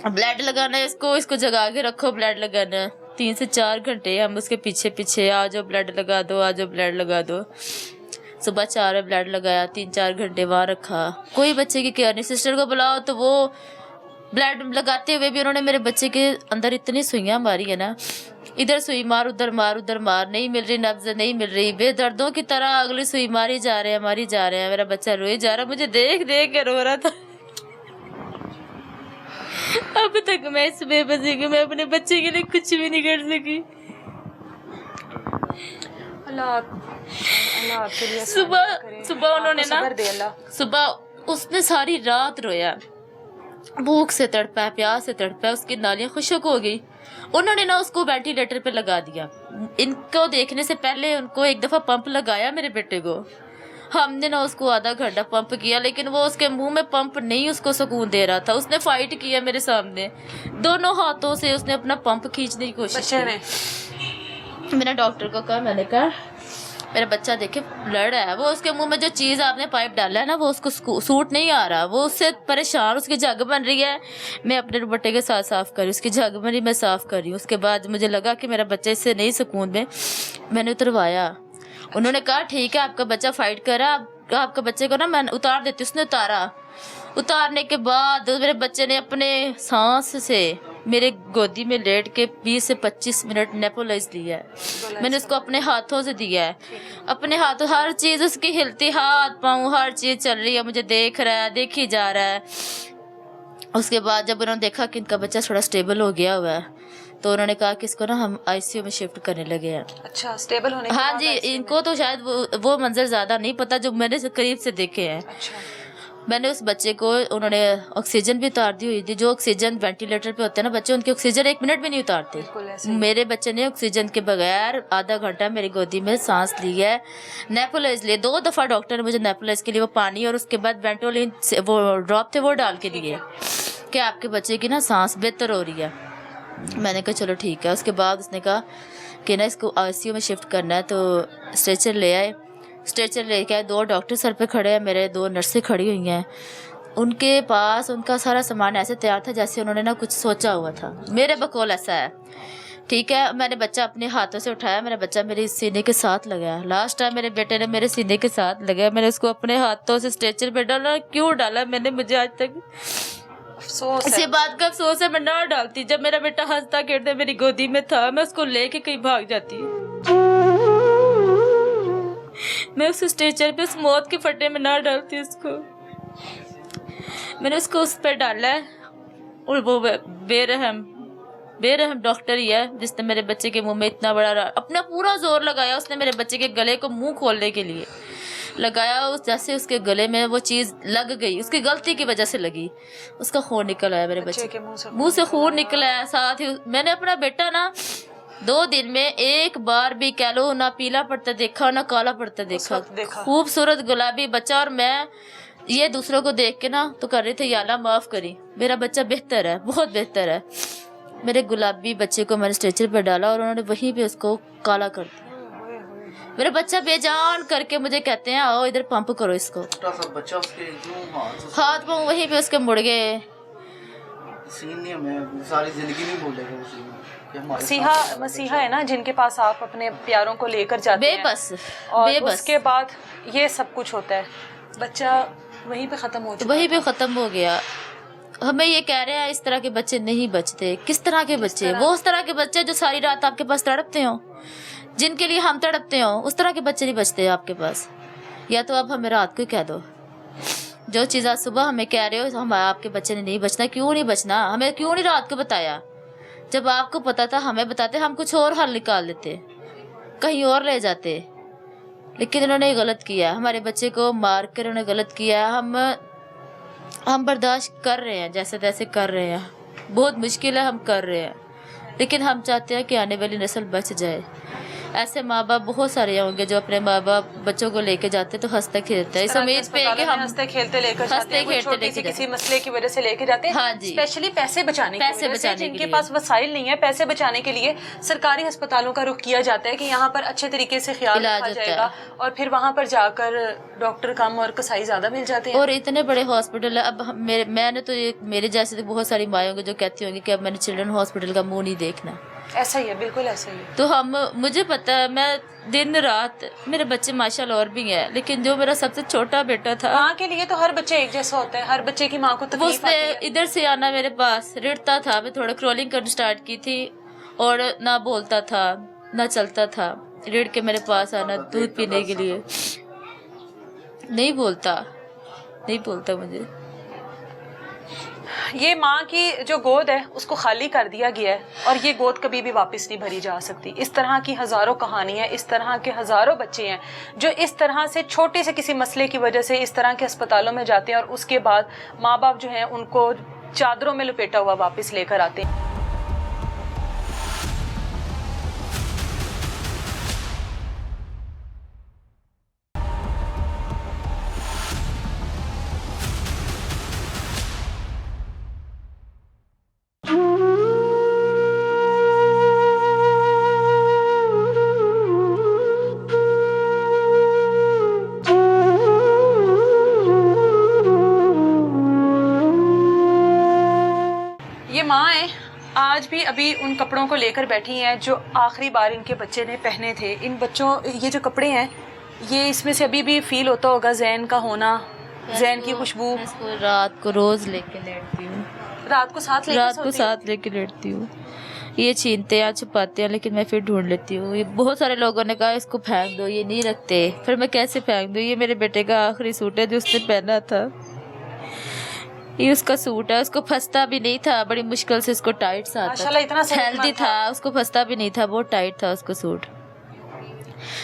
ब्लड लगाना है इसको जगा के रखो, ब्लड लगाना है 3 से 4 घंटे हम उसके पीछे पीछे, आ जाओ ब्लड लगा दो, आ जाओ ब्लड लगा दो। सुबह 4 बजे ब्लड लगाया, 3-4 घंटे वहाँ रखा। कोई बच्चे की केयर नहीं। सिस्टर को बुलाओ तो वो ब्लड लगाते हुए भी उन्होंने मेरे बच्चे के अंदर इतनी सुइयाँ मारी है ना, इधर सुई मार उधर मार, नहीं मिल रही नब्ज, नहीं मिल रही, बेदर्दों की तरह अगली सुई मारी जा रहे हैं। मेरा बच्चा रोए जा रहा, मुझे देख देख के रो रहा था। अब तक मैं इस बेबसी कि मैं अपने बच्चे के लिए कुछ भी नहीं कर सकी। अल्लाह आपके लिए सुबह उन्होंने ना, सुबह उसने सारी रात रोया, भूख से तड़पा, प्यास से तड़पा, उसकी नालियाँ खुशक हो गई। उन्होंने ना उसको वेंटिलेटर पे लगा दिया। इनको देखने से पहले उनको एक दफ़ा पंप लगाया मेरे बेटे को। हमने ना उसको आधा घंटा पंप किया, लेकिन वो उसके मुंह में पंप नहीं उसको सुकून दे रहा था। उसने फाइट किया मेरे सामने, दोनों हाथों से उसने अपना पंप खींचने की कोशिश की। मैंने डॉक्टर को कहा, मैंने कहा मेरा बच्चा देखे लड़ रहा है, वो उसके मुंह में जो चीज़ आपने पाइप डाला है ना वो उसको सूट नहीं आ रहा, वो उससे परेशान, उसकी जग बन रही है। मैं अपने दुपट्टे के साथ साफ़ कर रही हूँ, उसकी जग बन रही, मैं साफ़ कर रही हूँ। उसके बाद मुझे लगा कि मेरा बच्चा इससे नहीं सुकून में, मैंने उतरवाया। उन्होंने कहा ठीक है आपका बच्चा फाइट कर रहा है, आपके बच्चे को ना मैं उतार देती हूँ। उसने उतारने के बाद मेरे बच्चे ने अपने सांस से मेरे गोदी में लेट के 20 से 25 मिनट नेपोलाइज लिया है। मैंने उसको अपने हाथों से दिया है, अपने हाथों, हर चीज़ उसकी हिलती, हाथ पाँव हर चीज़ चल रही है, मुझे देख रहा है, देखी जा रहा है। उसके बाद जब उन्होंने देखा कि इनका बच्चा थोड़ा स्टेबल हो गया हुआ है, तो उन्होंने कहा कि इसको ना हम आईसीयू में शिफ्ट करने लगे हैं। अच्छा, स्टेबल होने के हाँ बाद जी, ICU इनको तो शायद वो मंजर ज़्यादा नहीं पता जो मैंने करीब से देखे हैं। अच्छा, मैंने उस बच्चे को, उन्होंने ऑक्सीजन भी उतार दी हुई थी। जो ऑक्सीजन वेंटिलेटर पे होते हैं ना बच्चे, उनकी ऑक्सीजन 1 मिनट भी नहीं उतारते। मेरे बच्चे ने ऑक्सीजन के बगैर आधा घंटा मेरी गोदी में सांस ली है, नेपोलाइज लिए। 2 दफ़ा डॉक्टर ने मुझे नेपोलाइज के लिए वो पानी और उसके बाद वेंटोलिन वो ड्रॉप थे वो डाल के दिए कि आपके बच्चे की ना सांस बेहतर हो रही है। मैंने कहा चलो ठीक है। उसके बाद उसने कहा कि ना इसको आईसीयू में शिफ्ट करना है, तो स्ट्रेचर ले आए। स्ट्रेचर लेके आए, 2 डॉक्टर सर पे खड़े हैं, मेरे 2 नर्सें खड़ी हुई हैं। उनके पास उनका सारा सामान ऐसे तैयार था जैसे उन्होंने ना कुछ सोचा हुआ था। मेरे बकौल ऐसा है, ठीक है। मैंने बच्चा अपने हाथों से उठाया, मेरा बच्चा मेरे सीने के साथ लगाया। लास्ट टाइम मेरे बेटे ने मेरे सीने के साथ लगाया, मैंने उसको अपने हाथों से स्ट्रेचर पे डाला। क्यों डाला मैंने, मुझे आज तक इसी बात का अफसोस है। मैं ना डालती, जब मेरा बेटा हंसता खेलते मेरी गोदी में था, मैं उसको लेके कहीं भाग जाती। मैं उस स्ट्रेचर पे उस मौत के फटे में ना डालती उसको। मैंने उसको उस पर डाला है, और वो बेरहम डॉक्टर ही है जिसने मेरे बच्चे के मुंह में इतना बड़ा अपना पूरा जोर लगाया। उसने मेरे बच्चे के गले को मुंह खोलने के लिए लगाया, उस जैसे उसके गले में वो चीज़ लग गई, उसकी गलती की वजह से लगी। उसका खून निकल आया, मेरे बच्चे के मुंह से खून निकला है। साथ ही मैंने अपना बेटा ना 2 दिन में एक बार भी कह लो ना पीला पड़ता देखा ना काला पड़ता देखा। खूबसूरत गुलाबी बच्चा। और मैं ये दूसरों को देख के ना तो कर रही थी, या अल्लाह माफ़ करी, मेरा बच्चा बेहतर है, बहुत बेहतर है। मेरे गुलाबी बच्चे को मैंने स्ट्रेचर पर डाला और उन्होंने वहीं पे उसको काला कर दिया। मेरा बच्चा बेजान करके मुझे कहते हैं आओ इधर पंप करो इसको। बच्चा उसके हाथ पाँव वहीं पे उसके मुड़ गए। सारी जिंदगी नहीं भूलेगा। मसीहा है ना जिनके पास आप अपने प्यारों को लेकर जाते हैं, और उसके बाद ये सब कुछ होता है, बच्चा वहीं पे ख़त्म हो गया। हमें ये कह रहे हैं इस तरह के बच्चे नहीं बचते। किस तरह के बच्चे? वो उस तरह के बच्चे जो सारी रात आपके पास तड़पते हो, जिनके लिए हम तड़पते हो, उस तरह के बच्चे नहीं बचते आपके पास। या तो आप हमें रात को कह दो, जो चीज़ आज सुबह हमें कह रहे हो हम आपके बच्चे ने नहीं बचना, क्यों नहीं बचना? हमें क्यों नहीं रात को बताया? जब आपको पता था हमें बताते, हम कुछ और हल निकाल लेते, कहीं और ले जाते। लेकिन इन्होंने गलत किया, हमारे बच्चे को मार कर उन्होंने गलत किया। हम बर्दाश्त कर रहे हैं, जैसे तैसे कर रहे हैं, बहुत मुश्किल है, हम कर रहे हैं। लेकिन हम चाहते हैं कि आने वाली नस्ल बच जाए। ऐसे माँ बाप बहुत सारे होंगे जो अपने माँ बाप बच्चों को लेके जाते तो हंसते खेलते हैं, इस उम्मीद पे कि हम हंसते खेलते लेकर जाते हैं, छोटी सी किसी मसले की वजह से लेके जाते हैं। हाँ जी, स्पेशली पैसे बचाने जिनके पास वसाइल नहीं है, पैसे बचाने के लिए सरकारी अस्पतालों का रुख किया जाता है कि यहाँ पर अच्छे तरीके से ख्याल रखा जाएगा, और फिर वहाँ पर जाकर डॉक्टर कम और कसाई ज्यादा मिल जाते हैं। और इतने बड़े हॉस्पिटल है। अब मैंने तो मेरे जैसे तो बहुत सारी माएँ होंगी जो कहती होंगी कि अब मैंने चिल्ड्रन हॉस्पिटल का मुंह नहीं देखना। ऐसा ही है, बिल्कुल ऐसा ही है। तो मुझे पता है, मैं दिन रात, मेरे बच्चे माशाल्लाह और भी हैं, लेकिन जो मेरा सबसे छोटा बेटा था, माँ के लिए तो हर बच्चे एक जैसा होता है, हर बच्चे की माँ को तकलीफ आती है। इधर से आना मेरे पास रिड़ता था। मैं थोड़ा क्रॉलिंग करना स्टार्ट की थी और ना बोलता था ना चलता था। रिड़ के मेरे पास आना दूध पीने के लिए, नहीं बोलता मुझे। ये माँ की जो गोद है उसको खाली कर दिया गया है, और ये गोद कभी भी वापस नहीं भरी जा सकती। इस तरह की हज़ारों कहानियाँ, इस तरह के हज़ारों बच्चे हैं जो इस तरह से छोटे से किसी मसले की वजह से इस तरह के अस्पतालों में जाते हैं, और उसके बाद माँ बाप जो हैं उनको चादरों में लपेटा हुआ वापस लेकर आते हैं। आज भी अभी उन कपड़ों को लेकर बैठी हैं जो आखिरी बार इनके बच्चे ने पहने थे। इन बच्चों, ये जो कपड़े हैं, ये इसमें से अभी भी फील होता होगा जैन का होना, जैन की खुशबू। रात को रोज लेके लेटती हूँ, रात को साथ लेके लेटती हूँ। ये छीनते हैं, छुपाते हैं, लेकिन मैं फिर ढूंढ लेती हूँ। ये बहुत सारे लोगों ने कहा इसको फेंक दो, ये नहीं रखते। फिर मैं कैसे फेंक दूँ? ये मेरे बेटे का आखिरी सूट है जो उसने पहना था, ये उसका सूट है। उसको फंसता भी नहीं था, बड़ी मुश्किल से उसको टाइट सा आता, इतना हेल्दी था, उसको फंसता भी नहीं था, बहुत टाइट था उसको सूट।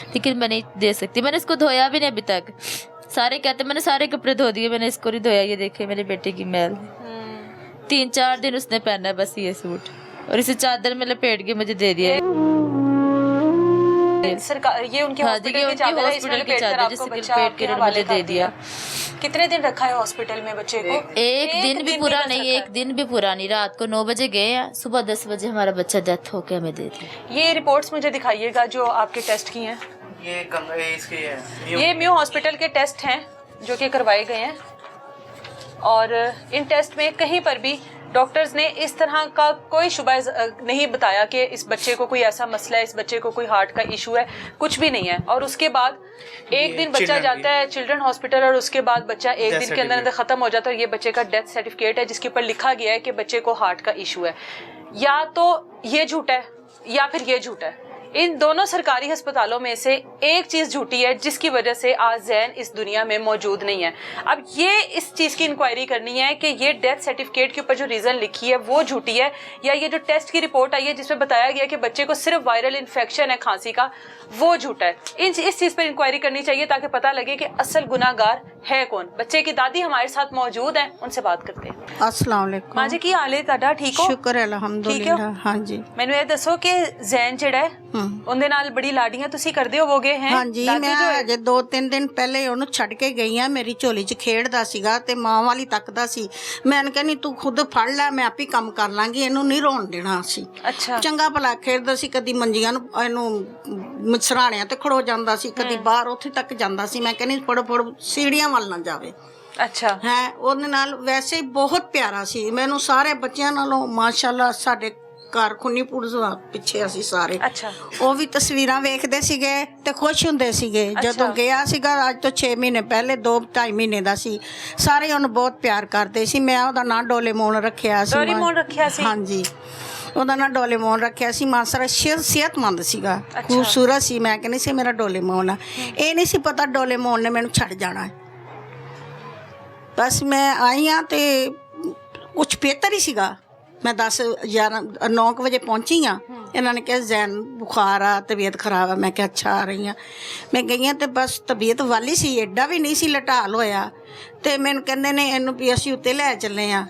लेकिन मैं नहीं दे सकती, मैंने इसको धोया भी नहीं अभी तक। सारे कहते मैंने सारे कपड़े धो दिए, मैंने इसको नहीं धोया। ये देखे मेरे बेटे की मैल, 3-4 दिन उसने पहना बस ये सूट, और इसे चादर में लपेट के मुझे दे दिया। सरकार ये उनके हॉस्पिटल की चादर है, इसमें लपेट कर आपको बच्चा आपके हवाले दे दिया। कितने दिन रखा है हॉस्पिटल में बच्चे को? एक दिन भी पूरा नहीं। रात को 9 बजे गए हैं, सुबह 10 बजे हमारा बच्चा डेथ होके हमें दे दिया। ये रिपोर्ट्स मुझे दिखाइएगा जो आपके टेस्ट की हैं। ये म्यू हॉस्पिटल के टेस्ट हैं जो कि करवाए गए हैं, और इन टेस्ट में कहीं पर भी डॉक्टर्स ने इस तरह का कोई शुबा नहीं बताया कि इस बच्चे को कोई ऐसा मसला है, इस बच्चे को कोई हार्ट का इशू है, कुछ भी नहीं है। और उसके बाद एक दिन बच्चा जाता है चिल्ड्रन हॉस्पिटल, और उसके बाद बच्चा एक दिन के अंदर अंदर खत्म हो जाता है, और ये बच्चे का डेथ सर्टिफिकेट है जिसके ऊपर लिखा गया है कि बच्चे को हार्ट का इशू है। या तो ये झूठा है या फिर ये झूठा है। इन दोनों सरकारी अस्पतालों में से एक चीज झूठी है जिसकी वजह से आज जैन इस दुनिया में मौजूद नहीं है। अब ये इस चीज की इंक्वायरी करनी है कि ये डेथ सर्टिफिकेट के ऊपर जो रीजन लिखी है वो झूठी है, या ये जो टेस्ट की रिपोर्ट आई है जिसमें बताया गया कि बच्चे को सिर्फ वायरल इन्फेक्शन है खांसी का, वो झूठा है। इस चीज पर इंक्वायरी करनी चाहिए ताकि पता लगे कि असल गुनाहगार है कौन। बच्चे की दादी हमारे साथ मौजूद है, उनसे बात करते हैं। अस्सलाम वालेकुम। माँ जी की हाल है ਤੁਹਾਡਾ? ठीक हो? शुक्र है अल्हम्दुलिल्लाह। हाँ जी। ਮੈਨੂੰ ਇਹ ਦੱਸੋ ਕਿ ਜ਼ੈਨ ਜਿਹੜਾ ਹੈ ਉਹਦੇ ਨਾਲ ਬੜੀ ਲਾਡੀਆਂ ਤੁਸੀਂ ਕਰਦੇ ਹੋਵੋਗੇ ਹੈ? हाँ जी, मैं अजे 2-3 दिन पहले ਉਹਨੂੰ ਛੱਡ ਕੇ ਗਈ ਆ। ਮੇਰੀ ਝੋਲੀ 'ਚ ਖੇਡਦਾ ਸੀਗਾ ਤੇ ਮਾਂ ਵਾਲੀ ਤੱਕਦਾ ਸੀ। ਮੈਂ ਕਹਿੰਨੀ ਤੂੰ ਖੁਦ ਫੜ ਲੈ, ਮੈਂ ਆਪੇ ਕੰਮ ਕਰ ਲਾਂਗੀ, ਇਹਨੂੰ ਨਹੀਂ ਰੋਣ ਦੇਣਾ ਅਸੀਂ। ਅੱਛਾ। ਚੰਗਾ ਭਲਾ ਖੇਡਦਾ ਸੀ, ਕਦੀ ਮੰਜੀਆਂ ਨੂੰ ਇਹਨੂੰ ਸਰਾਣਿਆਂ ਤੇ ਖੜੋ ਜਾਂਦਾ ਸੀ, ਕਦੀ ਬਾਹਰ ਉੱਥੇ ਤੱਕ ਜਾਂਦਾ ਸੀ। ਮੈਂ ਕਹਿੰਨੀ ਫੜ ਸੀੜੀਆਂ ਵੱਲ ਨਾ ਜਾਵੇ। ਅੱਛਾ ਹੈ ਉਹਦੇ ਨਾਲ ਵੈਸੇ ਹੀ ਬਹੁਤ ਪਿਆਰਾ ਸੀ। ਮੈਨੂੰ ਸਾਰੇ ਬੱਚਿਆਂ ਨਾਲੋਂ ਮਾਸ਼ਾਅੱਲਾ ਸਾਡੇ ਘਰ ਖੁੰਨੀਪੁਰ ਪਿੱਛੇ ਅਸੀਂ ਸਾਰੇ ਅੱਛਾ ਉਹ ਵੀ ਤਸਵੀਰਾਂ ਵੇਖਦੇ ਸੀਗੇ ਤੇ ਖੁਸ਼ ਹੁੰਦੇ ਸੀਗੇ। ਜਦੋਂ ਗਿਆ ਸੀਗਾ ਅੱਜ ਤੋਂ 6 ਮਹੀਨੇ ਪਹਿਲੇ 2-2.5 ਮਹੀਨੇ ਦਾ ਸੀ, ਸਾਰੇ ਉਹਨੂੰ ਬਹੁਤ ਪਿਆਰ ਕਰਦੇ ਸੀ। ਮੈਂ ਉਹਦਾ ਨਾਂ ਡੋਲੇਮੋਨ ਰੱਖਿਆ ਸੀ। ਡੋਰੇਮੋਨ ਰੱਖਿਆ ਸੀ? ਹਾਂਜੀ, ਉਹਦਾ ਨਾਂ ਡੋਲੇਮੋਨ ਰੱਖਿਆ ਸੀ। ਮਾਸਰਾ ਸਿਹਤਮੰਦ ਸੀਗਾ, ਖੂਬਸੂਰਤ ਸੀ। ਮੈਂ ਕਹਿੰਦੀ ਸੀ ਮੇਰਾ ਡੋਲੇਮੋਨ ਆ। ਇਹ ਨਹੀਂ ਸੀ ਪਤਾ ਡੋਲੇਮੋਨ ਨੇ ਮੈਨੂੰ ਛੱਡ ਜਾਣਾ। ਬਸ ਮੈਂ ਆਈ ਹਾਂ ਤੇ ਕੁਛ ਬਿਹਤਰ ਹੀ ਸੀਗਾ। ਮੈਂ 9 ਵਜੇ ਪਹੁੰਚੀ ਹਾਂ। ਇਹਨਾਂ ਨੇ ਕਿਹਾ ਜ਼ੈਨ ਬੁਖਾਰ ਆ, ਤਬੀਅਤ ਖਰਾਬ ਆ। ਮੈਂ ਕਿਹਾ ਅੱਛਾ ਆ ਰਹੀ ਹਾਂ। ਮੈਂ ਗਈ ਹਾਂ ਤੇ ਬਸ ਤਬੀਅਤ ਵਾਲੀ ਸੀ, ਐਡਾ ਵੀ ਨਹੀਂ ਸੀ ਲਟਾਲ ਹੋਇਆ। ਤੇ ਮੈਨੂੰ ਕਹਿੰਦੇ ਨੇ ਇਹਨੂੰ ਵੀ ਅਸੀਂ ਉੱਤੇ ਲੈ ਚੱਲੇ ਆ।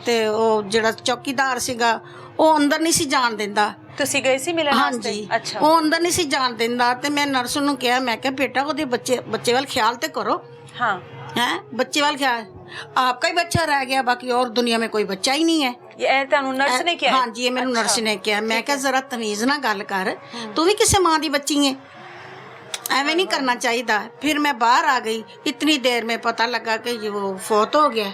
ਤੇ ਉਹ ਜਿਹੜਾ ਚੌਕੀਦਾਰ ਸੀਗਾ ਉਹ ਅੰਦਰ ਨਹੀਂ ਸੀ ਜਾਣ ਦਿੰਦਾ। ਤੁਸੀਂ ਗਏ ਸੀ ਮਿਲਣ ਵਾਸਤੇ? ਹਾਂਜੀ, ਅੱਛਾ। ਉਹ ਅੰਦਰ ਨਹੀਂ ਸੀ ਜਾਣ ਦਿੰਦਾ। ਤੇ ਮੈਂ ਨਰਸ ਨੂੰ ਕਿਹਾ, ਮੈਂ ਕਿਹਾ ਬੇਟਾ ਉਹਦੇ ਬੱਚੇ ਵੱਲ ਖਿਆਲ ਤੇ ਕਰੋ। हाँ है बच्चे वाल क्या है, आपका ही बच्चा रह गया, बाकी और दुनिया में कोई बच्चा ही नहीं है। ये तुहानू नर्स ने किया? हाँ जी, ये मैंने नर्स ने किया। मैं क्या जरा तमीज ना गल कर, तू भी किसी माँ की बच्ची है, एवं नहीं करना चाहिए। फिर मैं बाहर आ गई, इतनी देर में पता लगा कि ये वो फोत हो गया।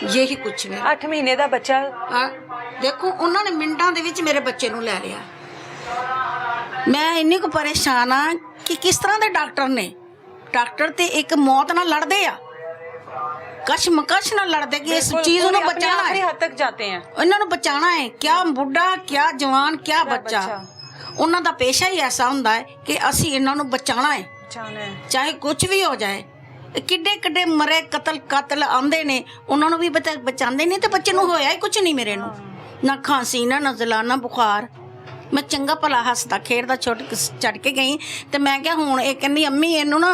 यही कुछ है। 8 महीने का बच्चा। देखो उन्होंने मिनटां दे विच मेरे बच्चे नूं लै लिया। मैं इन्नी को परेशान हाँ कि किस तरह के डॉक्टर ने, डॉक्टर ते एक मौत नाल लड़दे आ, कशमकश नाल लड़दे कि इस चीज नूं बचाना है। हद तक जाते हैं, इन्हां नूं बचाना है। क्या बुढ़ा, क्या जवान, क्या बच्चा, उन्हां दा पेशा ही ऐसा हुंदा है कि असीं इन्हां नूं बचाना है, चाहे कुछ भी हो जाए। किड्डे किड्डे मरे कतल आंदे ने, उन्हां नूं भी बचांदे नहीं ते बच्चे नूं होया ही कुछ नहीं। मेरे नूं ना खांसी, ना नज़ला, ना बुखार। मैं चंगा भला हसदा खेडदा चढ़ के गई। तो मैं क्या हुण ये कहंदी अम्मी इनू ना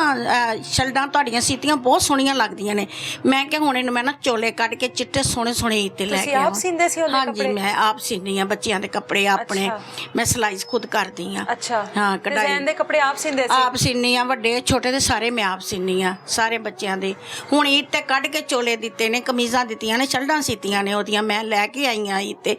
शल्डां तुहाडीआं सीतियां बहुत सोहणियां लगदियां ने। मैं क्या हुण इनू मैं ना चोले कढ के चिट्टे सोहणे सोहणे इत्ते लै के आप सींदे सी हाँ जी, मैं आप सीनी आ बच्चियां दे कपड़े अपने। मैं सिलाई खुद करदी आ। अच्छा हाँ, कढ़ाई ज़ैन दे कपड़े आप सींदे सी? आप सीनी आ, वड्डे छोटे दे सारे मैं आप सीनी आ, सारे बच्चियां दे। हुण ईद ते कढ के चोले दित्ते ने, कमीज़ां दित्तियां ने, शल्डां सीतियां ने ओहदियां मैं लै के आई आ ईद ते।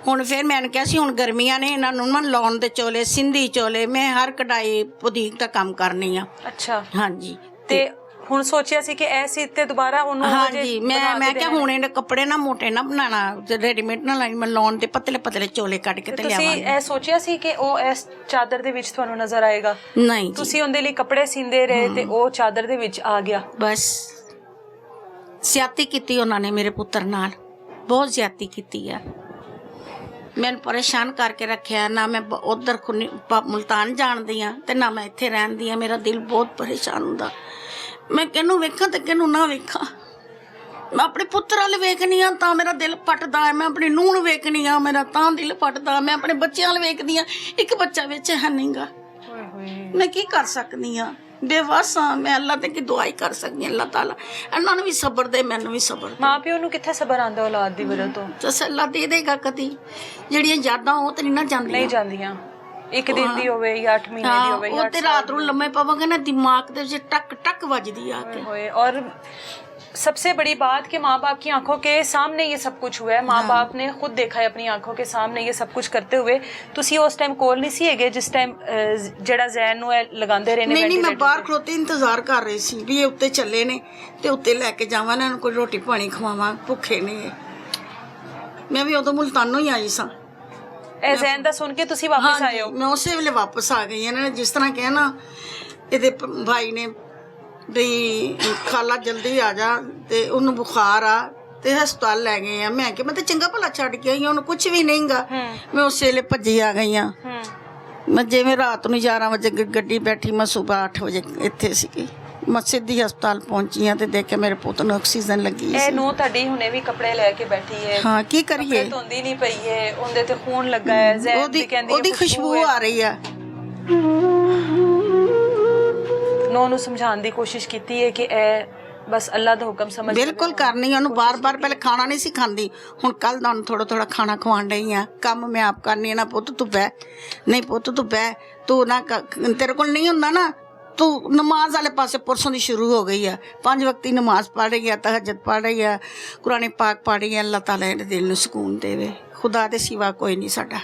हुण फिर मैंने कहा सी हुण गर्मियां ने, इन्हां नूं ना लॉन दे चोले, सिंधी चोले, मैं हर कढ़ाई बुटीक दा काम करनी आ। अच्छा हाँ जी। ते हुण सोचिया सी कि ऐ सीते दोबारा ओनू हाँ जी, मैं क्या हुण इहदे कपड़े ना मोटे ना बनाना, रेडीमेड ना लानी, मैं लॉन दे पतले पतले चोले कट के ते लियावांगी। ਤੁਸੀਂ ਇਹ ਸੋਚਿਆ ਸੀ ਕਿ ਉਹ ਇਸ ਚਾਦਰ ਦੇ ਵਿੱਚ ਤੁਹਾਨੂੰ ਨਜ਼ਰ ਆਏਗਾ? नहीं जी, ਤੁਸੀਂ ਉਹਦੇ ਲਈ ਕੱਪੜੇ ਸੀਂਦੇ ਰਹੇ ਤੇ ਉਹ ਚਾਦਰ ਦੇ ਵਿੱਚ ਆ ਗਿਆ। बस ज्यादती कीती उन्होंने मेरे पुत्र नाल, बहुत ज्यादती कीती है। मैंने परेशान करके रखा। ना मैं उधर मुल्तान जानती हाँ ते ना मैं इत्थे रहंदी हाँ। मेरा दिल बहुत परेशान हुंदा। मैं किहनूं वेखां ते किहनूं ना वेखां। मैं अपने पुत्र वाल वेखनी हाँ तां मेरा दिल पटदा है, मैं अपनी नूह नूं वेखनी हाँ मेरा तां दिल पटदा, मैं अपने बच्चों वाल वेखदी हाँ एक बच्चा विच है नहींगा। मैं की कर सकदी हाँ, बेवस हाँ मैं। अल्लाह ते की दुआई कर सकदी, अल्लाह ताला इन्हां नूं भी सबर दे, मैनूं भी सबर दे। ਮਾਂ ਪਿਓ ਨੂੰ ਕਿੱਥੇ ਸਬਰ ਆਂਦਾ ਔਲਾਦ ਦੀ ਵਜ੍ਹਾ ਤੋਂ? तसल्ला दे देगा कदी, ਜਿਹੜੀਆਂ ਯਾਦਾਂ ਉਹ ਤੇ ਨਹੀਂ ਨਾ ਜਾਂਦੀਆਂ। ਨਹੀਂ ਜਾਂਦੀਆਂ, ਇੱਕ ਦਿਨ ਦੀ ਹੋਵੇ ਜਾਂ 8 ਮਹੀਨੇ ਦੀ ਹੋਵੇ ਉਹ ਤੇ ਰਾਤ ਨੂੰ ਲੰਮੇ ਪਵਾਂਗੇ ਨਾ दिमाग ਦੇ ਵਿੱਚ ਟਕ ਟਕ ਵੱਜਦੀ ਆ ਕੇ होए। और सबसे बड़ी बात कि माँ बाप की आंखों के सामने ये सब कुछ हुआ है। माँ बाप ने खुद देखा है अपनी आंखों के सामने ये सब कुछ करते हुए। तुसी उस टाइम कोल नहीं सी हैगे जिस टाइम जेड़ा ज़ैन ਨੂੰ ਲਗਾਉਂਦੇ ਰਹੇ ਨੇ? ਨਹੀਂ ਮੈਂ ਬਾਹਰ ਖਲੋਤੇ ਇੰਤਜ਼ਾਰ ਕਰ ਰਹੀ ਸੀ ਵੀ ਇਹ ਉੱਤੇ ਚੱਲੇ ਨੇ ਤੇ ਉੱਤੇ ਲੈ ਕੇ ਜਾਵਾਂ ਨਾ, ਕੋਈ ਰੋਟੀ ਪਾਣੀ ਖਵਾਵਾਂ, ਭੁੱਖੇ ਨੇ। ਮੈਂ ਵੀ ਉਦੋਂ ਮੁਲਤਾਨੋਂ ਹੀ ਆਈ ਸਾਂ। ਇਹ ज़ैन ਦਾ ਸੁਣ ਕੇ ਤੁਸੀਂ ਵਾਪਸ ਆਏ ਹੋ? ਮੈਂ ਉਸੇ ਵੇਲੇ ਵਾਪਸ ਆ ਗਈ। ਇਹਨਾਂ ਨੇ ਜਿਸ ਤਰ੍ਹਾਂ ਕਿਹਾ ਨਾ ਇਹਦੇ ਭਾਈ ਨੇ ਵੀ ਖਾਲਾ ਜਲਦੀ ਆ ਜਾ ਤੇ ਉਹਨੂੰ ਬੁਖਾਰ ਆ ਤੇ ਹਸਪਤਾਲ ਲੈ ਗਏ ਆ। ਮੈਂ ਕਿ ਮੈਂ ਤਾਂ ਚੰਗਾ ਭਲਾ ਛੱਡ ਕੇ ਆਈ, ਉਹਨੂੰ ਕੁਝ ਵੀ ਨਹੀਂਗਾ। ਮੈਂ ਉਸੇ ਵੇਲੇ ਭੱਜੀ ਆ ਗਈ ਆ। ਮੈਂ ਜਿਵੇਂ ਰਾਤ ਨੂੰ 11 ਵਜੇ ਗੱਡੀ ਬੈਠੀ, ਮੈਂ ਸਵੇਰ 8 ਵਜੇ ਇੱਥੇ ਸੀਗੀ। ਮੈਂ ਸਿੱਧੀ ਹਸਪਤਾਲ ਪਹੁੰਚੀ ਆ ਤੇ ਦੇਖਿਆ ਮੇਰੇ ਪੁੱਤ ਨੂੰ ਆਕਸੀਜਨ ਲੱਗੀ ਸੀ। ਇਹ ਨੂੰ ਤੁਹਾਡੀ ਹੁਣੇ ਵੀ ਕੱਪੜੇ ਲੈ ਕੇ ਬੈਠੀ ਹੈ। ਹਾਂ ਕੀ ਕਰੀਏ, ਧੋਂਦੀ ਨਹੀਂ ਪਈ ਹੈ, ਉਹਦੇ ਤੇ ਖੂਨ ਲੱਗਾ ਹੈ। ज़ैन ਦੀ ਕਹਿੰਦੀ ਉਹਦੀ ਖੁਸ਼ਬੂ ਆ ਰਹੀ ਆ। ਨੋ ਨੂੰ ਸਮਝਾਉਣ ਦੀ ਕੋਸ਼ਿਸ਼ ਕੀਤੀ ਹੈ ਕਿ ਇਹ ਬਸ ਅੱਲਾ ਦਾ ਹੁਕਮ ਸਮਝ। ਬਿਲਕੁਲ ਕਰਨੀ ਉਹਨੂੰ ਬਾਰ-ਬਾਰ। ਪਹਿਲੇ ਖਾਣਾ ਨਹੀਂ ਸੀ ਖਾਂਦੀ, ਹੁਣ ਕੱਲ ਦਾ ਉਹਨੂੰ ਥੋੜਾ ਥੋੜਾ ਖਾਣਾ ਖਵਾਉਣ ਡਈ ਆ। ਕੰਮ ਮੈਂ ਆਪ ਕਰਨੀ ਹੈ ਨਾ। ਪੁੱਤ ਤੂੰ ਬਹਿ, ਨਹੀਂ ਪੁੱਤ ਤੂੰ ਬਹਿ, ਤੂੰ ਨਾ ਤੇਰੇ ਕੋਲ ਨਹੀਂ ਹੁੰਦਾ ਨਾ, ਤੂੰ ਨਮਾਜ਼ ਵਾਲੇ ਪਾਸੇ ਪਰਸੋਂ ਦੀ ਸ਼ੁਰੂ ਹੋ ਗਈ ਆ। 5 ਵਕਤ ਦੀ ਨਮਾਜ਼ ਪੜ੍ਹ ਰਹੀ ਆ, ਤਹੱਜਦ ਪੜ੍ਹ ਰਹੀ ਆ, ਕੁਰਾਨ ਪਾਕ ਪੜ੍ਹ ਰਹੀ ਆ। ਅੱਲਾਹ ਤਾਲਾ ਇਹਦੇ ਦਿਲ ਨੂੰ ਸਕੂਨ ਦੇਵੇ। ਖੁਦਾ ਦੇ ਸਿਵਾ ਕੋਈ ਨਹੀਂ ਸਾਡਾ।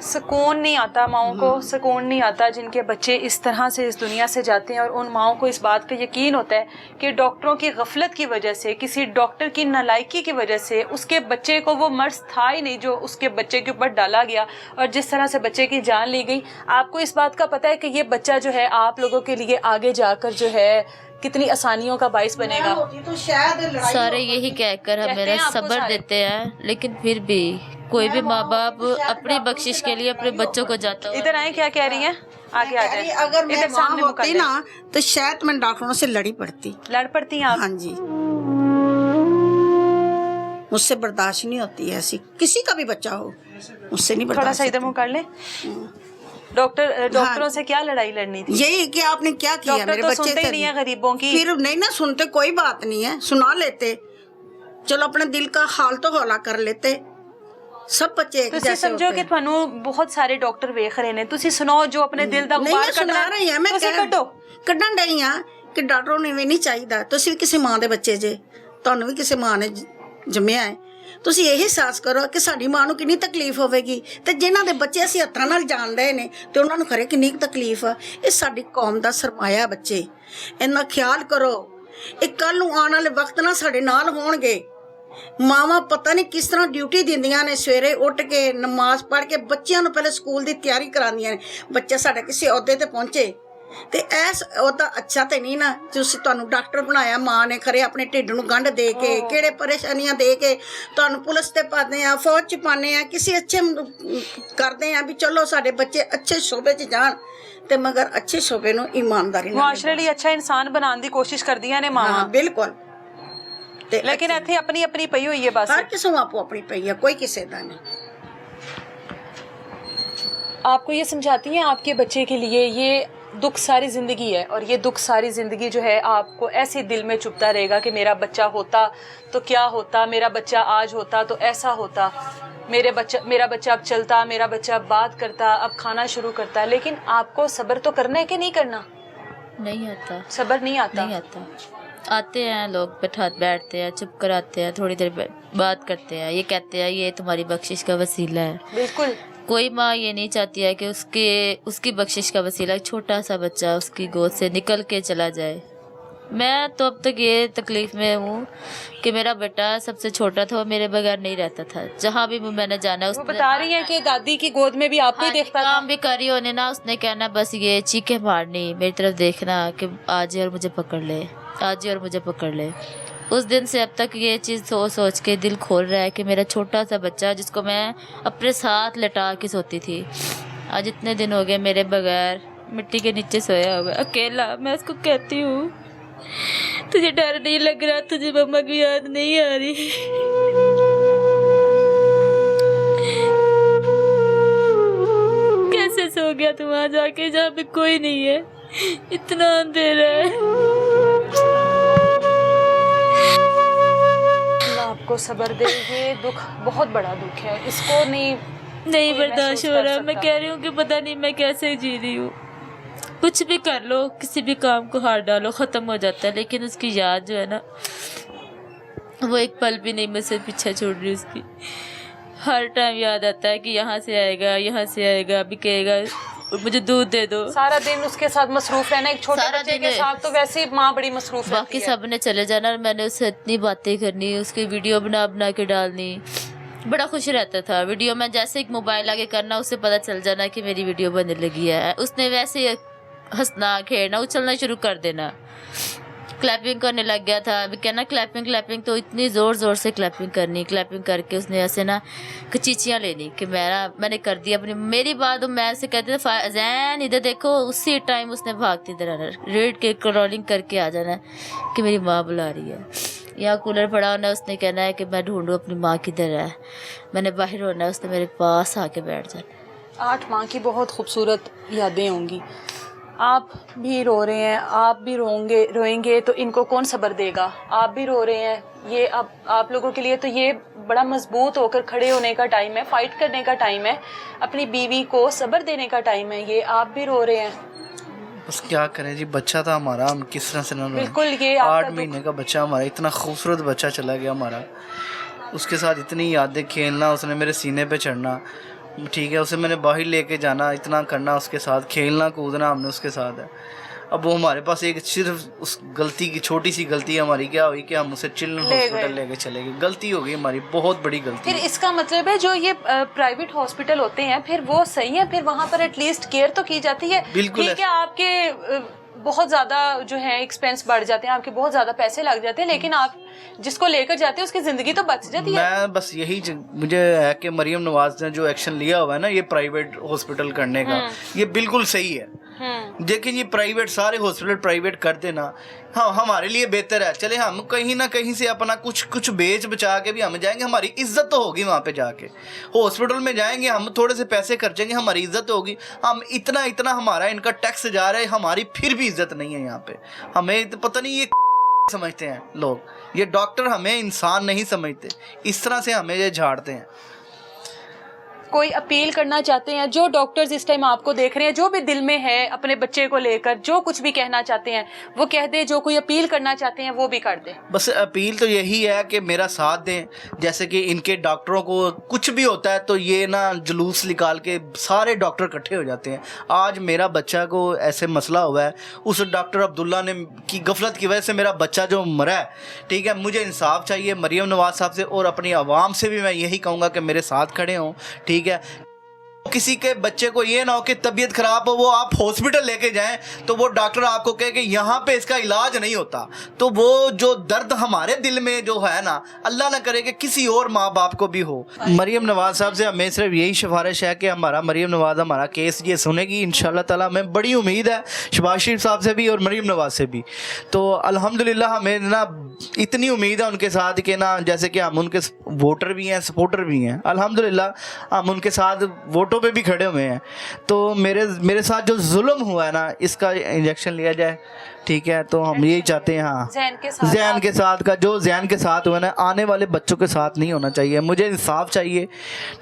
सुकून नहीं आता माओं को, सुकून नहीं आता जिनके बच्चे इस तरह से इस दुनिया से जाते हैं और उन माओं को इस बात का यकीन होता है कि डॉक्टरों की गफलत की वजह से, किसी डॉक्टर की नालायकी की वजह से उसके बच्चे को वो मर्ज था ही नहीं जो उसके बच्चे के ऊपर डाला गया और जिस तरह से बच्चे की जान ली गई। आपको इस बात का पता है कि ये बच्चा जो है आप लोगों के लिए आगे जाकर जो है कितनी आसानियों का बाइस बनेगा। तो शायद लड़ाई सारे यही कहकर कहते हमें हैं आपको सब्र सारे। देते हैं, लेकिन फिर भी कोई भी माँ बाप अपनी बख्शिश के लिए अपने बच्चों को जाता हुआ इधर आए, क्या कह रही हैं? आगे आ जाए। अगर मैं इधर माँ सामने होती मुकद्दर। ना तो शायद मैं डॉक्टरों से लड़ी पड़ती। लड़ पड़ती हैं आप? हाँ जी, मुझसे बर्दाश्त नहीं होती ऐसी, किसी का भी बच्चा हो मुझसे नहीं थोड़ा बर्दाश्त सा इधर मुँह कर ले। डॉक्टरों से क्या लड़ाई लड़नी थी? यही कि आपने क्या किया डॉक्टर मेरे तो बच्चे सुनते ही से। नहीं है गरीबों की। फिर नहीं ना सुनते, कोई बात नहीं है, सुना लेते, चलो अपने दिल का हाल तो हौला कर लेते। सब बच्चे एक ਤੁਸੀਂ जैसे ਸਮਝੋ होते ਕਿ हैं। ਤੁਹਾਨੂੰ ਬਹੁਤ ਸਾਰੇ ਡਾਕਟਰ ਵੇਖ ਰਹੇ ਨੇ, ਤੁਸੀਂ ਸੁਣਾਓ ਜੋ ਆਪਣੇ ਦਿਲ ਦਾ ਨਹੀਂ ਗੁਬਾਰ ਮੈਂ ਸੁਣਾ ਰਹੀ ਹਾਂ, ਮੈਂ ਤੁਸੀਂ ਕੱਢੋ। ਕੱਢਣ ਡਈ ਆ ਕਿ ਡਾਕਟਰੋਂ ਨੇ ਵੀ ਨਹੀਂ ਚਾਹੀਦਾ, ਤੁਸੀਂ ਵੀ ਕਿਸੇ ਮਾਂ ਦੇ ਬੱਚੇ ਜੇ, ਤੁਹਾਨੂੰ ਵੀ ਕਿਸੇ ਮਾਂ ਨੇ ਜੰਮਿਆ ਹੈ, ਤੁਸੀਂ ਇਹ ਅਹਿਸਾਸ ਕਰੋ ਕਿ ਸਾਡੀ ਮਾਂ ਨੂੰ ਕਿੰਨੀ ਤਕਲੀਫ ਹੋਵੇਗੀ ਤੇ ਜਿਨ੍ਹਾਂ ਦੇ ਬੱਚੇ ਅਸੀਂ ਹੱਥਾਂ ਨਾਲ ਜਾਣ ਰਹੇ ਨੇ ਤੇ ਉਹਨਾਂ ਨੂੰ ਖਰੇ ਕਿੰਨੀ ਕੁ ਤਕਲੀਫ ਆ। ਇਹ ਸਾਡੀ ਕੌਮ ਦਾ ਸਰਮਾਇਆ ਬੱਚੇ, ਇਹਨਾਂ ਖਿਆਲ ਕਰੋ। ਇਹ ਕੱਲ ਨੂੰ ਆਉਣ ਵਾਲੇ ਵਕਤ ਨਾਲ ਸਾਡੇ ਨਾਲ ਹੋਣਗੇ। ਮਾਵਾਂ ਪਤਾ ਨਹੀਂ ਕਿਸ ਤਰ੍ਹਾਂ ਡਿਊਟੀ ਦਿੰਦੀਆਂ ਨੇ, ਸਵੇਰੇ ਉੱਠ ਕੇ ਨਮਾਜ਼ ਪੜ੍ਹ ਕੇ ਬੱਚਿਆਂ ਨੂੰ ਪਹਿਲੇ ਸਕੂਲ ਦੀ ਤਿਆਰੀ ਕਰਾਉਂਦੀਆਂ ਨੇ, ਬੱਚਾ ਸਾਡਾ ਕਿਸੇ ਅਹੁਦੇ ਤੇ ਪਹੁੰਚੇ ਤੇ ਐਸ ਉਹਦਾ ਅੱਛਾ ਤੇ ਨਹੀਂ ਨਾ ਤੁਸੀਂ ਤੁਹਾਨੂੰ ਡਾਕਟਰ ਬਣਾਇਆ ਮਾਂ ਨੇ, ਖਰੇ ਆਪਣੇ ਢਿੱਡ ਨੂੰ ਗੰਢ ਦੇ ਕੇ ਕਿਹੜੇ ਪਰੇਸ਼ਾਨੀਆਂ ਦੇ ਕੇ ਤੁਹਾਨੂੰ ਪੁਲਿਸ ਤੇ ਪਾਉਂਦੇ ਆ, ਫੌਜ ਚ ਪਾਉਂਦੇ ਆ, ਕਿਸੇ ਅੱਛੇ ਕਰਦੇ ਆ ਵੀ ਚਲੋ ਸਾਡੇ ਬੱਚੇ ਅੱਛੇ ਸ਼ੋਬੇ ਚ ਜਾਣ ਤੇ ਮਗਰ ਅੱਛੇ ਸ਼ੋਬੇ ਨੂੰ ਇਮਾਨਦਾਰੀ ਨਾਲ ਮੁਆਸ਼ਰੇ ਲਈ ਅੱਛਾ ਇਨਸਾਨ ਬਣਾਉਣ ਦੀ ਕੋਸ਼ਿਸ਼ ਕਰਦੀਆਂ ਨੇ ਹਾਂ ਮਾਵਾਂ, ਬਿਲਕੁਲ। ਤੇ ਲੇਕਿਨ ਇੱਥੇ ਆਪਣੀ ਆਪਣੀ ਪਈ ਹੋਈ ਹੈ ਬਸ। ਹਰ ਕਿਸੇ ਨੂੰ ਆਪੋ ਆਪਣੀ ਪਈ ਆ, ਕੋਈ ਕਿਸੇ ਦਾ ਨਹੀਂ। आपको ये समझाती हैं आपके बच्चे के लिए ये दुख सारी ज़िंदगी है और ये दुख सारी ज़िंदगी जो है आपको ऐसे दिल में चुभता रहेगा कि मेरा बच्चा होता तो क्या होता, मेरा बच्चा आज होता तो ऐसा होता, मेरा बच्चा अब चलता, मेरा बच्चा अब बात करता, अब खाना शुरू करता। लेकिन आपको सब्र तो करना है कि नहीं करना? नहीं आता, सब्र नहीं आता। नहीं आता। आते हैं लोग, बैठते हैं, चुप कराते हैं, थोड़ी देर बात करते हैं, ये कहते हैं ये तुम्हारी बख्शिश का वसीला है। बिल्कुल। कोई माँ ये नहीं चाहती है कि उसकी बख्शिश का वसीला एक छोटा सा बच्चा उसकी गोद से निकल के चला जाए। मैं तो अब तक ये तकलीफ़ में हूँ कि मेरा बेटा सबसे छोटा था, वो मेरे बगैर नहीं रहता था। जहाँ भी मैंने जाना वो बता रही हैं कि दादी की गोद में भी आपको ही देखता था। काम भी करी होने ना, उसने कहना बस ये चीखें मारनी, मेरी तरफ देखना कि आज और मुझे पकड़ ले, आज और मुझे पकड़ ले। उस दिन से अब तक ये चीज़ सोच सोच के दिल खोल रहा है कि मेरा छोटा सा बच्चा जिसको मैं अपने साथ लटा के सोती थी, आज इतने दिन हो गए मेरे बगैर मिट्टी के नीचे सोया हुआ अकेला। मैं उसको कहती हूँ तुझे डर नहीं लग रहा, तुझे मम्मा की याद नहीं आ रही? कैसे सो गया तू वहाँ जाके जहाँ पे कोई नहीं है, इतना अंधेरा है। आपको सब्र दे, ये दुख बहुत बड़ा दुख है, इसको नहीं बर्दाश्त हो रहा। मैं कह रही हूँ कि पता नहीं मैं कैसे जी रही हूँ। कुछ भी कर लो, किसी भी काम को हाथ डालो ख़त्म हो जाता है, लेकिन उसकी याद जो है ना वो एक पल भी नहीं मुझसे पीछे छोड़ रही। उसकी हर टाइम याद आता है कि यहाँ से आएगा, अभी कहेगा मुझे दूध दे दो। सारा दिन उसके साथ मसरूफ रहना, एक छोटे बच्चे के साथ तो वैसे ही माँ बड़ी मसरूफ रहती है। बाकी सब ने चले जाना और मैंने उससे इतनी बातें करनी, उसकी वीडियो बना बना के डालनी, बड़ा खुश रहता था। वीडियो में जैसे एक मोबाइल आगे करना उससे पता चल जाना कि मेरी वीडियो बनने लगी है, उसने वैसे ही हंसना खेलना उछलना शुरू कर देना। क्लैपिंग करने लग गया था, अभी कहना क्लैपिंग तो इतनी ज़ोर ज़ोर से क्लैपिंग करनी, क्लैपिंग करके उसने ऐसे ना कचीचियाँ लेनी कि मैंने कर दिया अपनी मेरी बात। मैं ऐसे कहते थे जैन इधर देखो, उसी टाइम उसने भागती इधर आना, रेड के क्रॉलिंग करके आ जाना कि मेरी माँ बुला रही है। यहाँ कूलर पड़ा होना, उसने कहना है कि मैं ढूंढूँ अपनी माँ किधर है, मैंने बाहर होना है, उसने मेरे पास आके बैठ जाना। 8 माँ की बहुत खूबसूरत यादें होंगी। आप भी रो रहे हैं, आप भी रोएंगे तो इनको कौन सब्र देगा? आप भी रो रहे हैं, ये अब आप लोगों के लिए तो ये बड़ा मजबूत होकर खड़े होने का टाइम है, फाइट करने का टाइम है, अपनी बीवी को सब्र देने का टाइम है। ये आप भी रो रहे हैं। बस क्या करें जी, बच्चा था हमारा, हम किस तरह से ना रोएं। बिल्कुल, ये 8 महीने का बच्चा हमारा, इतना खूबसूरत बच्चा चला गया हमारा, उसके साथ इतनी यादें खेलना, उसने मेरे सीने पे चढ़ना, ठीक है, उसे मैंने बाहर लेके जाना, इतना करना, उसके साथ खेलना कूदना हमने उसके साथ है। अब वो हमारे पास एक सिर्फ उस गलती की, छोटी सी गलती हमारी क्या हुई कि हम उसे चिल्ड्रन हॉस्पिटल लेके चले गए। गलती हो गई हमारी, बहुत बड़ी गलती। फिर इसका मतलब है जो ये प्राइवेट हॉस्पिटल होते हैं फिर वो सही है, फिर वहाँ पर एटलीस्ट केयर तो की जाती है। बिल्कुल ठीक है, आपके बहुत ज़्यादा जो है एक्सपेंस बढ़ जाते हैं, आपके बहुत ज़्यादा पैसे लग जाते हैं, लेकिन आप जिसको लेकर जाते हैं उसकी ज़िंदगी तो बच जाती है। मैं बस यही मुझे है कि मरियम नवाज ने जो एक्शन लिया हुआ है ना ये प्राइवेट हॉस्पिटल करने का, ये बिल्कुल सही है। लेकिन ये प्राइवेट, सारे हॉस्पिटल प्राइवेट कर देना हाँ हमारे लिए बेहतर है। चले हम कहीं ना कहीं से अपना कुछ बेच बचा के भी हम जाएंगे, हमारी इज्जत तो होगी वहाँ पे जाके। हॉस्पिटल में जाएंगे हम, थोड़े से पैसे खर्चेंगे, हमारी इज्जत होगी। हम इतना हमारा इनका टैक्स जा रहा है, हमारी फिर भी इज्जत नहीं है यहाँ पे। हमें तो पता नहीं ये समझते हैं लोग, ये डॉक्टर हमें इंसान नहीं समझते, इस तरह से हमें ये झाड़ते हैं। कोई अपील करना चाहते हैं जो डॉक्टर्स इस टाइम आपको देख रहे हैं, जो भी दिल में है अपने बच्चे को लेकर, जो कुछ भी कहना चाहते हैं वो कह दे, जो कोई अपील करना चाहते हैं वो भी कर दे। बस अपील तो यही है कि मेरा साथ दें। जैसे कि इनके डॉक्टरों को कुछ भी होता है तो ये ना जुलूस निकाल के सारे डॉक्टर इकट्ठे हो जाते हैं। आज मेरा बच्चा को ऐसे मसला हुआ है, उस डॉक्टर अब्दुल्ला ने की गफलत की वजह से मेरा बच्चा जो मरा है, ठीक है, मुझे इंसाफ चाहिए मरियम नवाज साहब से, और अपनी आवाम से भी मैं यही कहूँगा कि मेरे साथ खड़े हों। ठीक है, किसी के बच्चे को ये ना हो कि तबीयत खराब हो, वो आप हॉस्पिटल लेके जाएं तो वो डॉक्टर आपको कहे कि यहाँ पे इसका इलाज नहीं होता, तो वो जो दर्द हमारे दिल में जो है ना, अल्लाह ना करे कि किसी और माँ बाप को भी हो। मरियम नवाज साहब से हमें सिर्फ यही सिफारिश है कि हमारा मरियम नवाज हमारा केस ये सुनेगी इंशाल्लाह ताला। हमें बड़ी उम्मीद है शहबाज शरीफ साहब से भी और मरियम नवाज से भी। तो अल्हम्दुलिल्लाह हमें ना इतनी उम्मीद है उनके साथ कि ना, जैसे कि हम उनके वोटर भी हैं, सपोर्टर भी हैं, अल्हम्दुलिल्लाह हम उनके साथ वोटों पे भी खड़े हुए हैं। तो मेरे साथ जो जुल्म हुआ है ना, इसका इंजेक्शन लिया जाए। ठीक है, तो हम यही चाहते हैं। हाँ, जैन के साथ का जो जैन के साथ हुआ ना, आने वाले बच्चों के साथ नहीं होना चाहिए। मुझे इंसाफ चाहिए।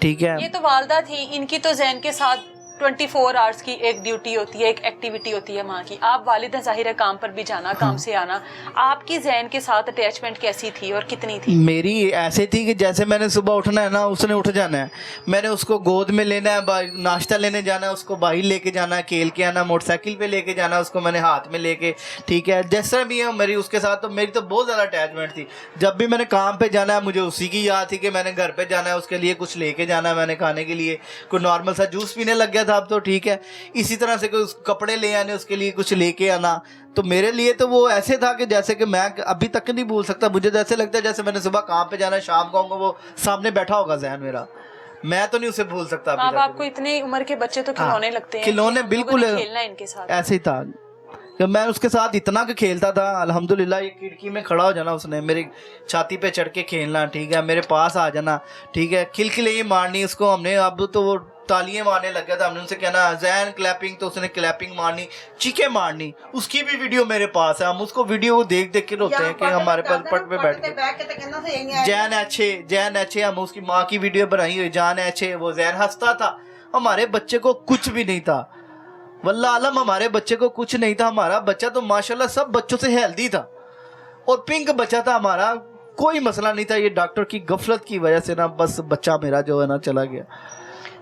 ठीक है, ये तो वालदा थी, इनकी तो जैन के साथ 24 आवर्स की एक ड्यूटी होती है, एक एक्टिविटी होती है माँ की। आप वालिदा जाहिर है काम पर भी जाना, काम से आना। आपकी जैन के साथ अटैचमेंट कैसी थी और कितनी थी? मेरी ऐसे थी कि जैसे मैंने सुबह उठना है ना, उसने उठ जाना है, मैंने उसको गोद में लेना है, नाश्ता लेने जाना है, उसको बाहर लेके जाना है, खेल के आना, मोटरसाइकिल पे लेके जाना है, उसको मैंने हाथ में लेके। ठीक है, जिस तरह भी है मेरी उसके साथ, तो मेरी तो बहुत ज़्यादा अटैचमेंट थी। जब भी मैंने काम पे जाना है मुझे उसी की याद थी कि मैंने घर पे जाना है, उसके लिए कुछ लेके जाना है, मैंने खाने के लिए कोई नॉर्मल सा जूस पीने लग गया था अब तो। ठीक है, इसी तरह से कोई कपड़े ले आने, उसके लिए कुछ लेके आना। तो मेरे लिए तो वो ऐसे था कि जैसे कि मैं अभी तक नहीं भूल सकता। मुझे जैसे लगता है जैसे मैंने सुबह काम पे जाना है, शाम को आऊंगा वो सामने बैठा होगा जहन मेरा, मैं तो नहीं उसे भूल सकता। अब आपको इतनी उम्र के बच्चे तो खिलौने लगते हैं, खिलौने बिल्कुल खेलना इनके साथ ऐसे ही था कि मैं उसके साथ इतना कि खेलता था। अल्हम्दुलिल्लाह ये खिड़की में खड़ा हो जाना, उसने मेरी छाती पे चढ़ के खेलना। ठीक है, मेरे पास आ जाना। ठीक है, खिलखिले मारनी उसको हमने। अब तो वो तालियां मारने लग गया था, हमने उनसे कहना जैन क्लैपिंग, तो उसने क्लैपिंग मारनी, चीखें मारनी। उसकी भी वीडियो मेरे पास है, हम उसको वीडियो देख के रोते हैं कि हमारे पास पट पे बैठ के जैन अच्छे हम उसकी माँ की वीडियो बनाई हुई, जान अच्छे, वो जैन हंसता था। हमारे बच्चे को कुछ भी नहीं था, वल्लाह आलम हमारे बच्चे को कुछ नहीं था। हमारा बच्चा तो माशाल्लाह सब बच्चों से हेल्दी था और पिंक बच्चा था हमारा, कोई मसला नहीं था। ये डॉक्टर की गफलत की वजह से ना बस बच्चा मेरा जो है ना चला गया।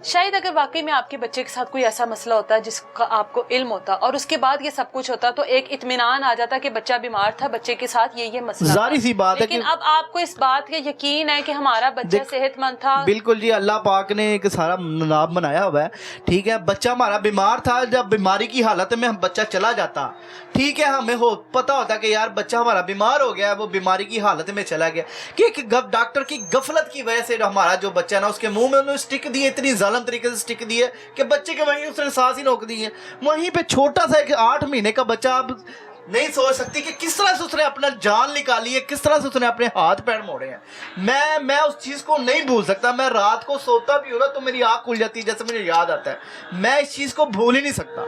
शायद अगर वाकई में आपके बच्चे के साथ कोई ऐसा मसला होता जिसका आपको इल्म होता और उसके बाद ये सब कुछ होता, तो एक इत्मीनान आ जाता कि बच्चा बीमार था, बच्चे के साथ ये मसला, जारी सी बात है। लेकिन अब आपको इस बात का यकीन है कि हमारा बच्चा सेहतमंद था। बिल्कुल जी, अल्लाह पाक ने एक सारा नाम बनाया हुआ है। ठीक है, बच्चा हमारा बीमार था, जब बीमारी की हालत में हम बच्चा चला जाता, ठीक है, हमें पता होता कि यार बच्चा हमारा बीमार हो गया, वो बीमारी की हालत में चला गया, कि डॉक्टर की गफलत की वजह से हमारा जो बच्चा ना, उसके मुंह में उन्होंने स्टिक दी, इतनी जालिम तरीके से स्टिक दी है कि बच्चे के वहीं उसने सांस ही रोक दी है। वहीं पे छोटा सा एक 8 महीने का बच्चा, आप नहीं सोच सकती कि किस तरह से उसने अपना जान निकाली है, किस तरह से उसने अपने हाथ पैर मोड़े हैं। मैं उस चीज़ को नहीं भूल सकता। मैं रात को सोता भी हूँ ना तो मेरी आँख खुल जाती है, जैसे मुझे याद आता है। मैं इस चीज़ को भूल ही नहीं सकता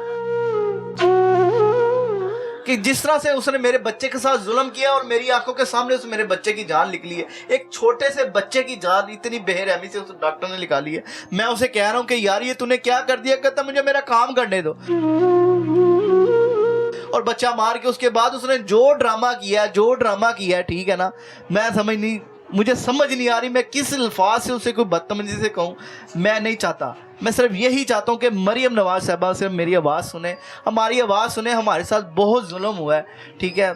कि जिस तरह से उसने मेरे बच्चे के साथ जुल्म किया और मेरी आंखों के सामने उस मेरे बच्चे की जान निकली है। एक छोटे से बच्चे की जान इतनी बेरहमी से उस डॉक्टर ने निकाली है। मैं उसे कह रहा हूँ कि यार ये तूने क्या कर दिया? कहता मुझे मेरा काम करने दो। और बच्चा मार के उसके बाद उसने जो ड्रामा किया, ठीक है ना, मैं समझ नहीं, मुझे समझ नहीं आ रही मैं किस अल्फाज से उसे कोई बदतमीजी से कहूँ। मैं नहीं चाहता, मैं सिर्फ यही चाहता हूँ कि मरियम नवाज साहबा सिर्फ मेरी आवाज़ सुने, हमारी आवाज़ सुने। हमारे साथ बहुत जुल्म हुआ है, ठीक है,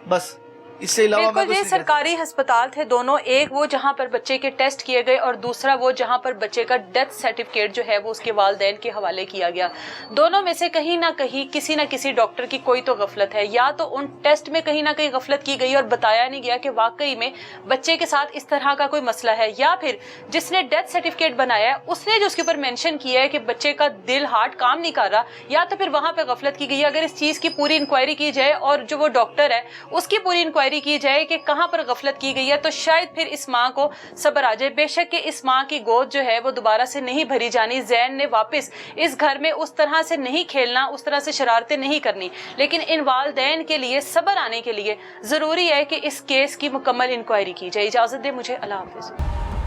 बस इससे अलावा मैं बिल्कुल, ये सरकारी अस्पताल थे दोनों, एक वो जहां पर बच्चे के टेस्ट किए गए और दूसरा वो जहां पर बच्चे का डेथ सर्टिफिकेट जो है वो उसके वालिदैन के हवाले किया गया। दोनों में से कहीं ना कहीं किसी ना किसी डॉक्टर की कोई तो गफलत है, या तो उन टेस्ट में कहीं ना कहीं गफलत की गई और बताया नहीं गया कि वाकई में बच्चे के साथ इस तरह का कोई मसला है, या फिर जिसने डेथ सर्टिफिकेट बनाया है उसने जो उसके ऊपर मेंशन किया है कि बच्चे का दिल हार्ट काम नहीं कर रहा, या तो फिर वहां पे गफलत की गई है। अगर इस चीज की पूरी इंक्वायरी की जाए और जो वो डॉक्टर है उसकी पूरी इंक्वायरी की जाए कि कहां पर गफलत की गई है, तो शायद फिर इस मां को सब्र आ जाए। बेशक कि इस मां की गोद जो है वो दोबारा से नहीं भरी जानी, जैन ने वापस इस घर में उस तरह से नहीं खेलना, उस तरह से शरारतें नहीं करनी, लेकिन इन वालिदैन के लिए सब्र आने के लिए जरूरी है कि इस केस की मुकम्मल इंक्वायरी की जाए। इजाजत दे मुझे, अल्लाह हाफिज।